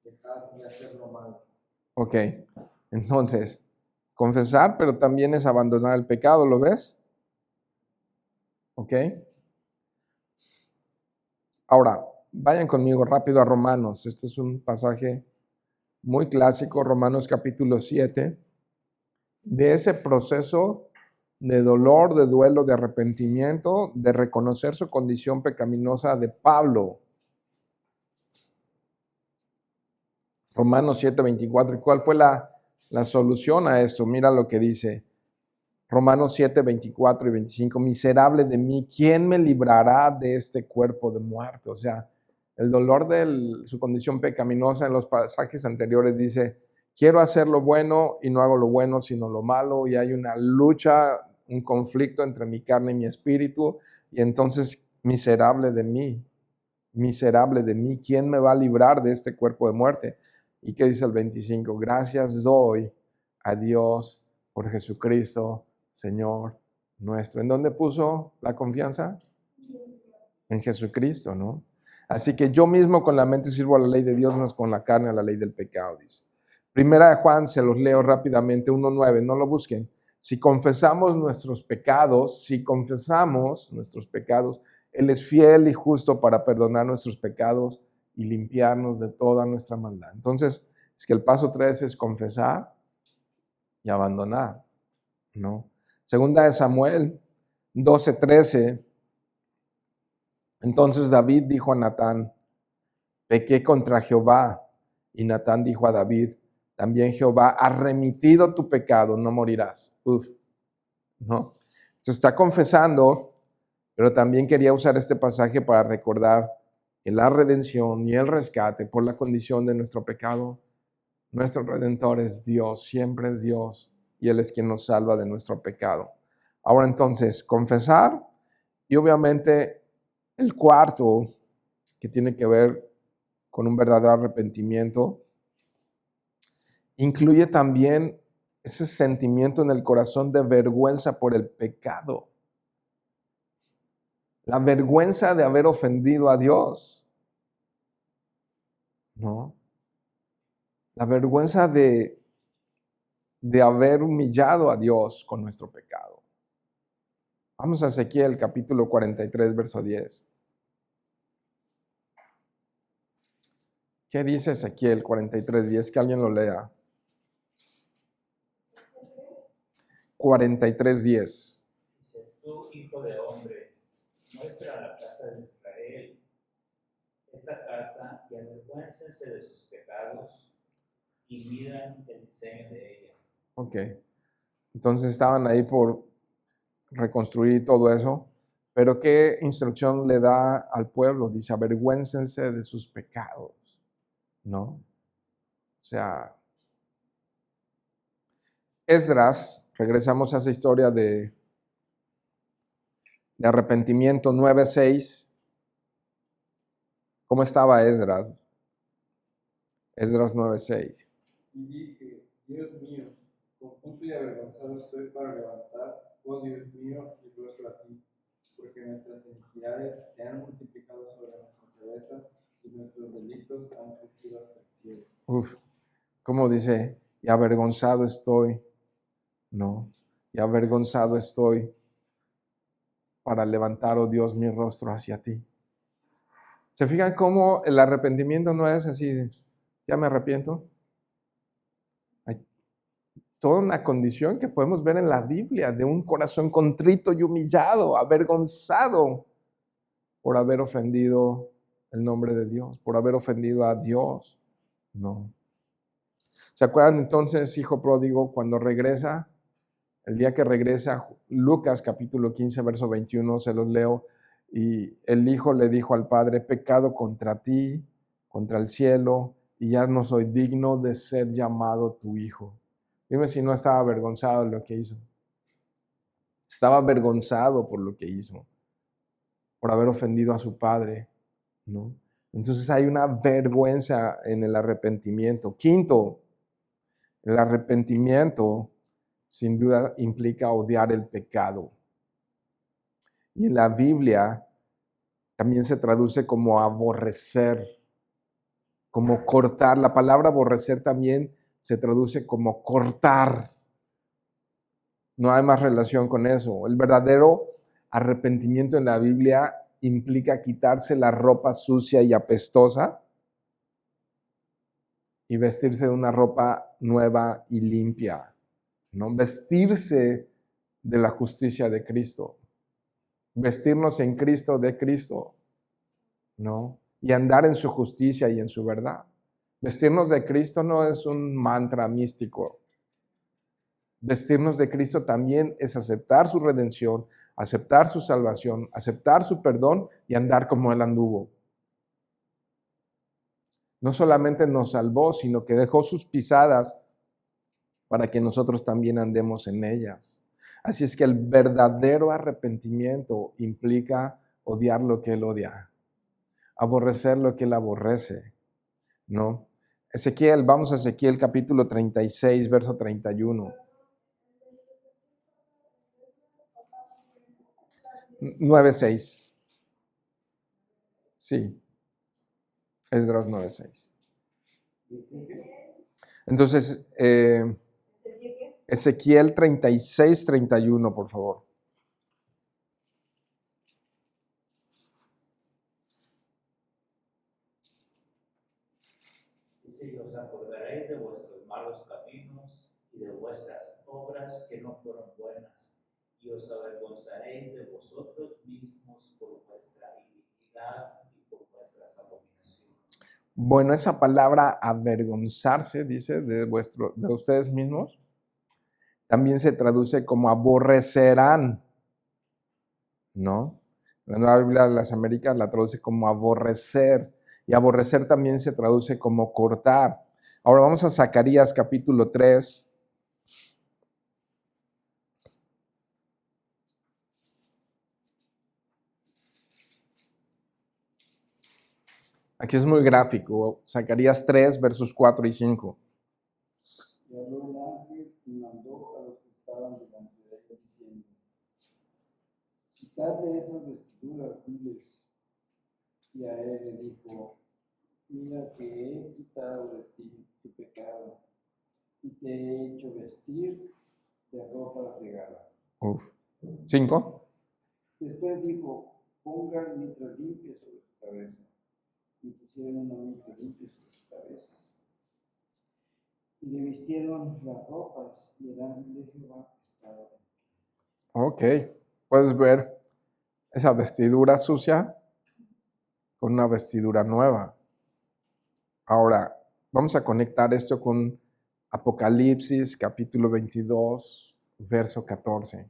dejad de hacer lo malo. Ok, entonces, confesar, pero también es abandonar el pecado, ¿lo ves? Ok. Ahora, vayan conmigo rápido a Romanos. Este es un pasaje muy clásico, Romanos capítulo 7, de ese proceso de dolor, de duelo, de arrepentimiento, de reconocer su condición pecaminosa de Pablo. Romanos 7:24. ¿Y cuál fue la solución a esto? Mira lo que dice Romanos 7:24 y 25. Miserable de mí, ¿quién me librará de este cuerpo de muerte? O sea, el dolor de su condición pecaminosa en los pasajes anteriores dice, quiero hacer lo bueno y no hago lo bueno sino lo malo, y hay una lucha, un conflicto entre mi carne y mi espíritu, y entonces miserable de mí, ¿quién me va a librar de este cuerpo de muerte? ¿Y qué dice el 25? Gracias doy a Dios por Jesucristo, Señor nuestro. ¿En dónde puso la confianza? En Jesucristo, ¿no? Así que yo mismo con la mente sirvo a la ley de Dios, no es con la carne a la ley del pecado, dice. Primera de Juan, se los leo rápidamente, 1:9, no lo busquen. Si confesamos nuestros pecados, Él es fiel y justo para perdonar nuestros pecados y limpiarnos de toda nuestra maldad. Entonces, es que el paso 3 es confesar y abandonar, ¿no? Segunda de Samuel 12:13. Entonces David dijo a Natán, pequé contra Jehová. Y Natán dijo a David, también Jehová ha remitido tu pecado, no morirás. ¿No? Entonces está confesando, pero también quería usar este pasaje para recordar que la redención y el rescate por la condición de nuestro pecado, nuestro Redentor es Dios, siempre es Dios, y Él es quien nos salva de nuestro pecado. Ahora entonces, confesar, y obviamente el cuarto, que tiene que ver con un verdadero arrepentimiento, incluye también ese sentimiento en el corazón de vergüenza por el pecado. La vergüenza de haber ofendido a Dios, ¿no? La vergüenza de haber humillado a Dios con nuestro pecado. Vamos a Ezequiel capítulo 43, verso 10. ¿Qué dice Ezequiel 43:10? Que alguien lo lea. 43:10. Dice, tú, hijo de hombre, muestra a la casa de Israel esta casa y avergüéncense de sus pecados y miran el diseño de ella. Ok. Entonces estaban ahí por reconstruir todo eso. Pero ¿qué instrucción le da al pueblo? Dice, avergüéncense de sus pecados, ¿no? O sea, Esdras, regresamos a esa historia de arrepentimiento 9:6. ¿Cómo estaba Esdras? Esdras 9:6. Y dije, Dios mío, confuso y avergonzado estoy para levantar, oh Dios mío, mi rostro a ti, porque nuestras iniquidades se han multiplicado sobre nuestra cabeza y nuestros delitos han crecido hasta el cielo. ¿Cómo dice? Y avergonzado estoy, ¿no? Y avergonzado estoy para levantar, oh Dios, mi rostro hacia ti. ¿Se fijan cómo el arrepentimiento no es así de, ya me arrepiento? Hay toda una condición que podemos ver en la Biblia de un corazón contrito y humillado, avergonzado por haber ofendido el nombre de Dios, por haber ofendido a Dios. No. ¿Se acuerdan entonces, hijo pródigo, cuando regresa? El día que regresa, Lucas capítulo 15, verso 21, se los leo. Y el hijo le dijo al padre, he pecado contra ti, contra el cielo, y ya no soy digno de ser llamado tu hijo. Dime si no estaba avergonzado de lo que hizo. Estaba avergonzado por lo que hizo, por haber ofendido a su padre, ¿no? Entonces hay una vergüenza en el arrepentimiento. Quinto, el arrepentimiento sin duda implica odiar el pecado. Y en la Biblia también se traduce como aborrecer, como cortar. La palabra aborrecer también se traduce como cortar. No hay más relación con eso. El verdadero arrepentimiento en la Biblia implica quitarse la ropa sucia y apestosa y vestirse de una ropa nueva y limpia, ¿no? Vestirse de la justicia de Cristo. Vestirnos en Cristo de Cristo, ¿no? Y andar en su justicia y en su verdad. Vestirnos de Cristo no es un mantra místico. Vestirnos de Cristo también es aceptar su redención, aceptar su salvación, aceptar su perdón y andar como Él anduvo. No solamente nos salvó, sino que dejó sus pisadas para que nosotros también andemos en ellas. Así es que el verdadero arrepentimiento implica odiar lo que Él odia, aborrecer lo que Él aborrece, ¿no? Ezequiel, vamos a Ezequiel capítulo 36, verso 31. 9:6. Sí, Esdras 9:6. Entonces, Ezequiel 36, 31, por favor. Dice, y os acordaréis de vuestros malos caminos y de vuestras obras que no fueron buenas, y os avergonzaréis de vosotros mismos por vuestra iniquidad y por vuestras abominaciones. Bueno, esa palabra avergonzarse, dice, de ustedes mismos, también se traduce como aborrecerán, ¿no? La Nueva Biblia de las Américas la traduce como aborrecer, y aborrecer también se traduce como cortar. Ahora vamos a Zacarías capítulo 3. Aquí es muy gráfico. Zacarías 3, versos 4 y 5. Y habló un ángel y mandó a los que estaban delante de él diciendo, quitad de esas vestiduras viles. Y a él le dijo, mira que he quitado de ti tu pecado y te he hecho vestir de ropa regada. 5. Después dijo, pongan mitra limpia sobre su cabeza. Y pusieron una mitra limpia sobre su cabeza. Y le vistieron las ropas y el ángel de Jehová estaba. Ok, puedes ver esa vestidura sucia con una vestidura nueva. Ahora, vamos a conectar esto con Apocalipsis, capítulo 22, verso 14.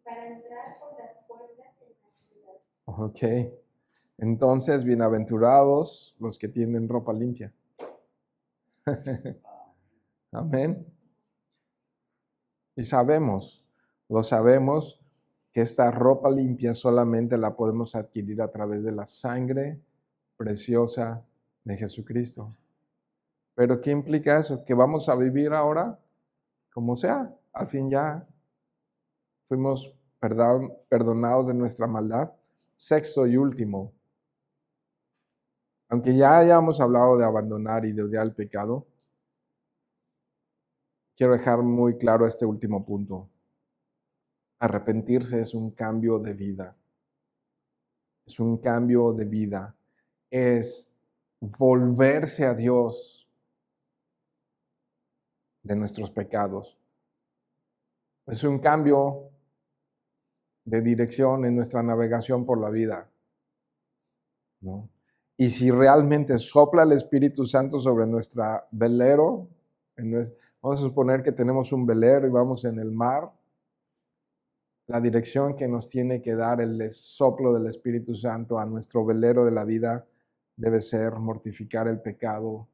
para entrar por las puertas de la ciudad. Ok. Entonces, bienaventurados los que tienen ropa limpia. Amén. Y lo sabemos, que esta ropa limpia solamente la podemos adquirir a través de la sangre preciosa de Jesucristo. Pero ¿qué implica eso? Que vamos a vivir ahora como sea. Al fin ya fuimos perdonados de nuestra maldad. Sexto y último. Aunque ya hayamos hablado de abandonar y de odiar el pecado, quiero dejar muy claro este último punto. Arrepentirse es un cambio de vida. Es un cambio de vida. Es volverse a Dios de nuestros pecados. Es un cambio de dirección en nuestra navegación por la vida, ¿no? Y si realmente sopla el Espíritu Santo sobre nuestro velero, vamos a suponer que tenemos un velero y vamos en el mar, la dirección que nos tiene que dar el soplo del Espíritu Santo a nuestro velero de la vida debe ser mortificar el pecado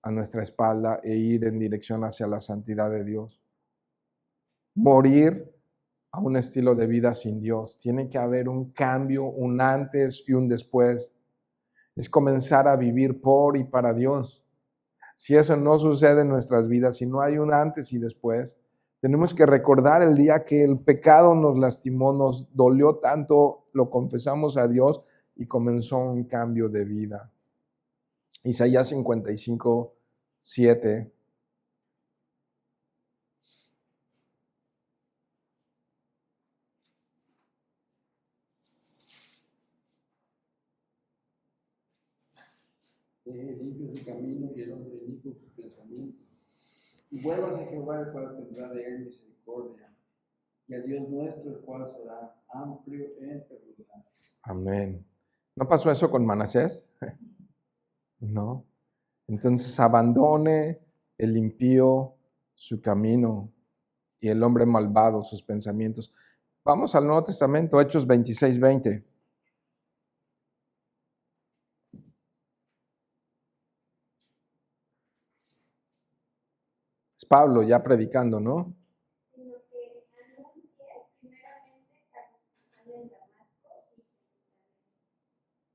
a nuestra espalda e ir en dirección hacia la santidad de Dios. Morir a un estilo de vida sin Dios. Tiene que haber un cambio, un antes y un después. Es comenzar a vivir por y para Dios. Si eso no sucede en nuestras vidas, si no hay un antes y después, tenemos que recordar el día que el pecado nos lastimó, nos dolió tanto, lo confesamos a Dios y comenzó un cambio de vida. Isaías 55, 7. Limpio su camino y el hombre inicuo sus pensamientos. Y vuélvase Jehová, el cual tendrá de él misericordia, y a Dios nuestro, el cual será amplio en perdonar. Amén. ¿No pasó eso con Manasés? No. Entonces abandone el impío su camino y el hombre malvado sus pensamientos. Vamos al Nuevo Testamento, Hechos 26, 20. Es Pablo ya predicando, ¿no? Sino que anuncie primeramente a los que están en Damasco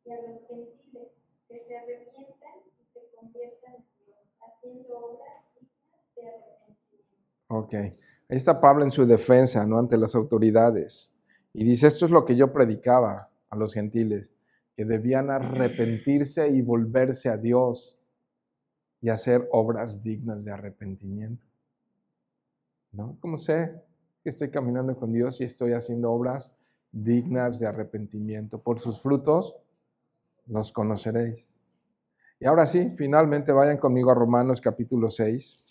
y a los gentiles que se arrepientan y se conviertan a Dios, haciendo obras dignas de arrepentimiento. Ok. Ahí está Pablo en su defensa, ¿no? Ante las autoridades. Y dice, esto es lo que yo predicaba a los gentiles, que debían arrepentirse y volverse a Dios y hacer obras dignas de arrepentimiento. ¿No? ¿Cómo sé que estoy caminando con Dios y estoy haciendo obras dignas de arrepentimiento? Por sus frutos los conoceréis. Y ahora sí, finalmente vayan conmigo a Romanos capítulo 6.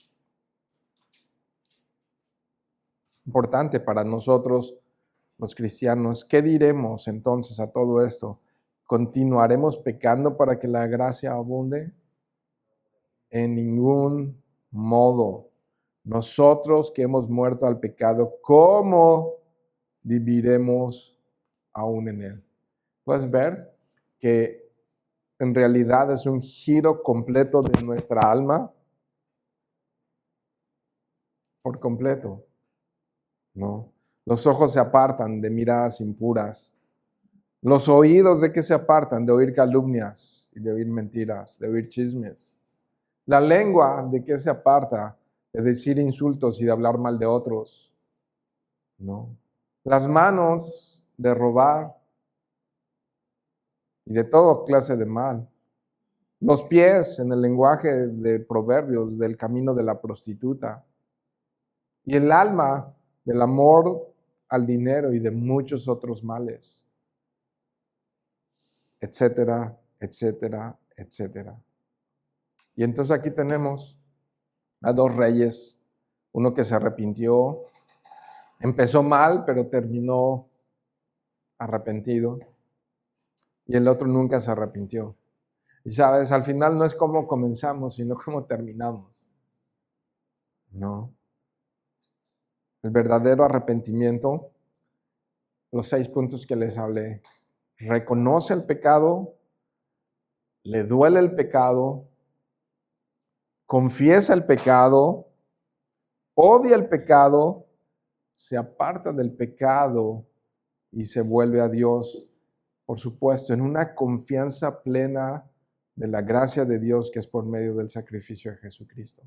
Importante para nosotros, los cristianos. ¿Qué diremos entonces a todo esto? ¿Continuaremos pecando para que la gracia abunde? En ningún modo. Nosotros que hemos muerto al pecado, ¿cómo viviremos aún en él? Puedes ver que en realidad es un giro completo de nuestra alma, por completo, ¿no? Los ojos se apartan de miradas impuras. Los oídos, ¿de qué se apartan? De oír calumnias y de oír mentiras, de oír chismes. La lengua, ¿de qué se aparta? De decir insultos y de hablar mal de otros, ¿no? Las manos, de robar y de toda clase de mal. Los pies, en el lenguaje de Proverbios, del camino de la prostituta. Y el alma, del amor al dinero y de muchos otros males, etcétera, etcétera, etcétera. Y entonces aquí tenemos a dos reyes, uno que se arrepintió, empezó mal, pero terminó arrepentido, y el otro nunca se arrepintió. Y sabes, al final no es cómo comenzamos, sino cómo terminamos, ¿no? El verdadero arrepentimiento los 6 puntos que les hablé. Reconoce el pecado, le duele el pecado, confiesa el pecado, odia el pecado, se aparta del pecado y se vuelve a Dios, por supuesto, en una confianza plena de la gracia de Dios que es por medio del sacrificio de Jesucristo.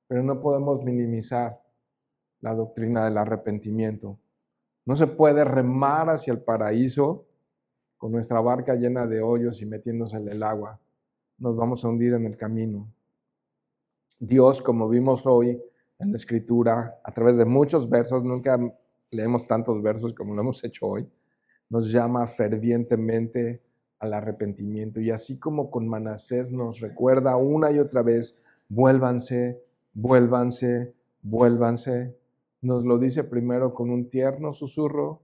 Pero no podemos minimizar la doctrina del arrepentimiento. No se puede remar hacia el paraíso con nuestra barca llena de hoyos y metiéndose en el agua. Nos vamos a hundir en el camino. Dios, como vimos hoy en la Escritura, a través de muchos versos, nunca leemos tantos versos como lo hemos hecho hoy, nos llama fervientemente al arrepentimiento. Y así como con Manasés nos recuerda una y otra vez, vuélvanse, vuélvanse, vuélvanse. Nos lo dice primero con un tierno susurro,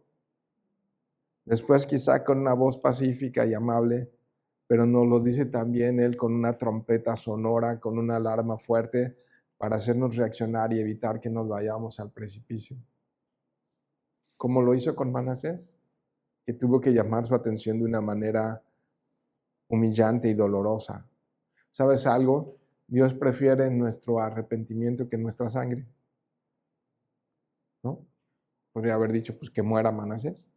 después quizá con una voz pacífica y amable, pero nos lo dice también Él con una trompeta sonora, con una alarma fuerte para hacernos reaccionar y evitar que nos vayamos al precipicio. Como lo hizo con Manasés, que tuvo que llamar su atención de una manera humillante y dolorosa. ¿Sabes algo? Dios prefiere nuestro arrepentimiento que nuestra sangre, ¿no? Podría haber dicho, pues que muera Manasés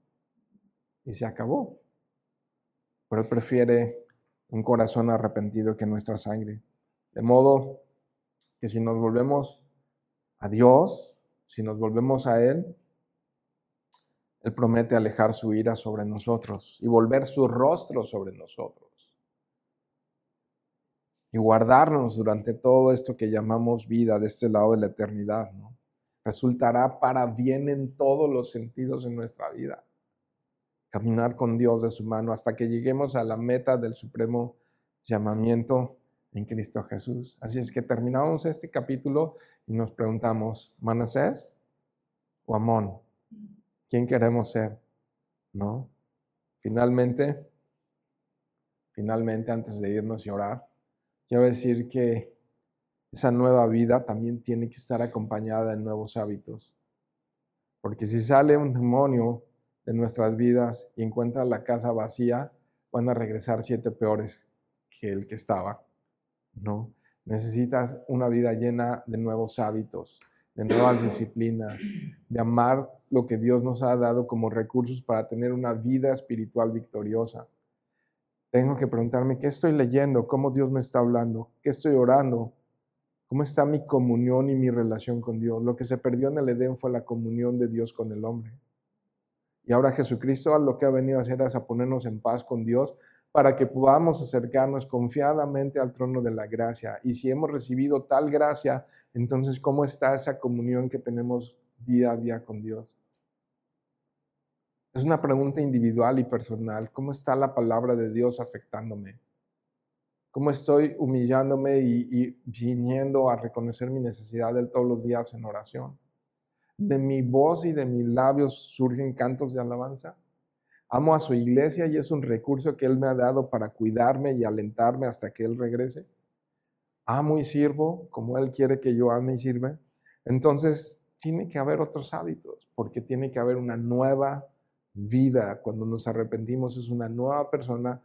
y se acabó. Pero Él prefiere un corazón arrepentido que nuestra sangre. De modo que si nos volvemos a Dios, si nos volvemos a Él, Él promete alejar su ira sobre nosotros y volver su rostro sobre nosotros. Y guardarnos durante todo esto que llamamos vida de este lado de la eternidad, ¿no? Resultará para bien en todos los sentidos en nuestra vida. Caminar con Dios de su mano hasta que lleguemos a la meta del supremo llamamiento en Cristo Jesús. Así es que terminamos este capítulo y nos preguntamos, ¿Manasés o Amón? ¿Quién queremos ser? ¿No? Finalmente, antes de irnos y orar, quiero decir que esa nueva vida también tiene que estar acompañada de nuevos hábitos. Porque si sale un demonio de nuestras vidas y encuentra la casa vacía, van a regresar 7 peores que el que estaba, ¿no? Necesitas una vida llena de nuevos hábitos, de nuevas disciplinas, de amar lo que Dios nos ha dado como recursos para tener una vida espiritual victoriosa. Tengo que preguntarme, ¿qué estoy leyendo? ¿Cómo Dios me está hablando? ¿Qué estoy orando? ¿Cómo está mi comunión y mi relación con Dios? Lo que se perdió en el Edén fue la comunión de Dios con el hombre. Y ahora Jesucristo lo que ha venido a hacer es a ponernos en paz con Dios para que podamos acercarnos confiadamente al trono de la gracia. Y si hemos recibido tal gracia, entonces, ¿cómo está esa comunión que tenemos día a día con Dios? Es una pregunta individual y personal. ¿Cómo está la palabra de Dios afectándome? ¿Cómo estoy humillándome y viniendo a reconocer mi necesidad de todos los días en oración? ¿De mi voz y de mis labios surgen cantos de alabanza? Amo a su iglesia y es un recurso que Él me ha dado para cuidarme y alentarme hasta que Él regrese. Amo y sirvo como Él quiere que yo ame y sirva. Entonces, tiene que haber otros hábitos, porque tiene que haber una nueva vida. Cuando nos arrepentimos, es una nueva persona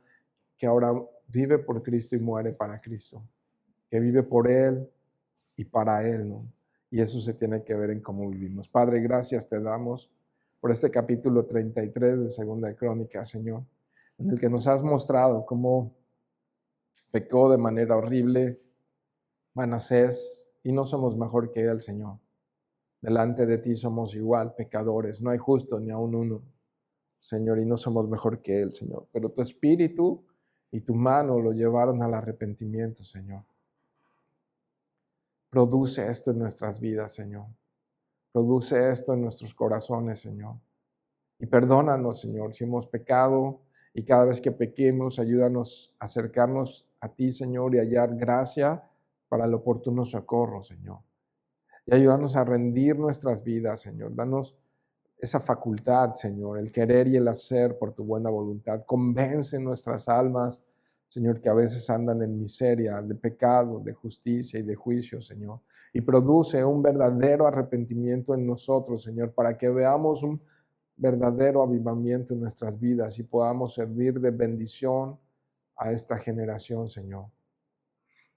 que ahora vive por Cristo y muere para Cristo, que vive por Él y para Él, ¿no? Y eso se tiene que ver en cómo vivimos. Padre, gracias te damos por este capítulo 33 de Segunda de Crónicas, Señor, en el que nos has mostrado cómo pecó de manera horrible Manasés y no somos mejor que él, Señor. Delante de ti somos igual, pecadores, no hay justo ni aun uno, Señor, y no somos mejor que él, Señor. Pero tu espíritu y tu mano lo llevaron al arrepentimiento, Señor. Produce esto en nuestras vidas, Señor. Produce esto en nuestros corazones, Señor. Y perdónanos, Señor, si hemos pecado y cada vez que pequemos, ayúdanos a acercarnos a ti, Señor, y hallar gracia para el oportuno socorro, Señor. Y ayúdanos a rendir nuestras vidas, Señor. Danos esa facultad, Señor, el querer y el hacer por tu buena voluntad. Convence nuestras almas, Señor, que a veces andan en miseria, de pecado, de justicia y de juicio, Señor. Y produce un verdadero arrepentimiento en nosotros, Señor, para que veamos un verdadero avivamiento en nuestras vidas y podamos servir de bendición a esta generación, Señor.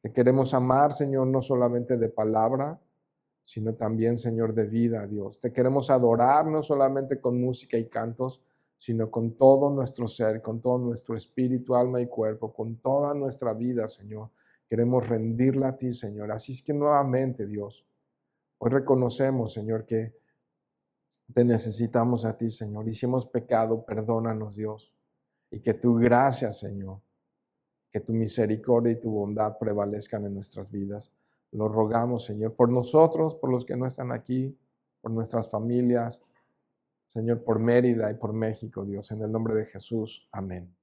Te queremos amar, Señor, no solamente de palabra, sino también, Señor, de vida, Dios. Te queremos adorar no solamente con música y cantos, sino con todo nuestro ser, con todo nuestro espíritu, alma y cuerpo, con toda nuestra vida, Señor. Queremos rendirla a ti, Señor. Así es que nuevamente, Dios, hoy reconocemos, Señor, que te necesitamos a ti, Señor. Hicimos pecado, perdónanos, Dios. Y que tu gracia, Señor, que tu misericordia y tu bondad prevalezcan en nuestras vidas. Lo rogamos, Señor, por nosotros, por los que no están aquí, por nuestras familias, Señor, por Mérida y por México, Dios, en el nombre de Jesús. Amén.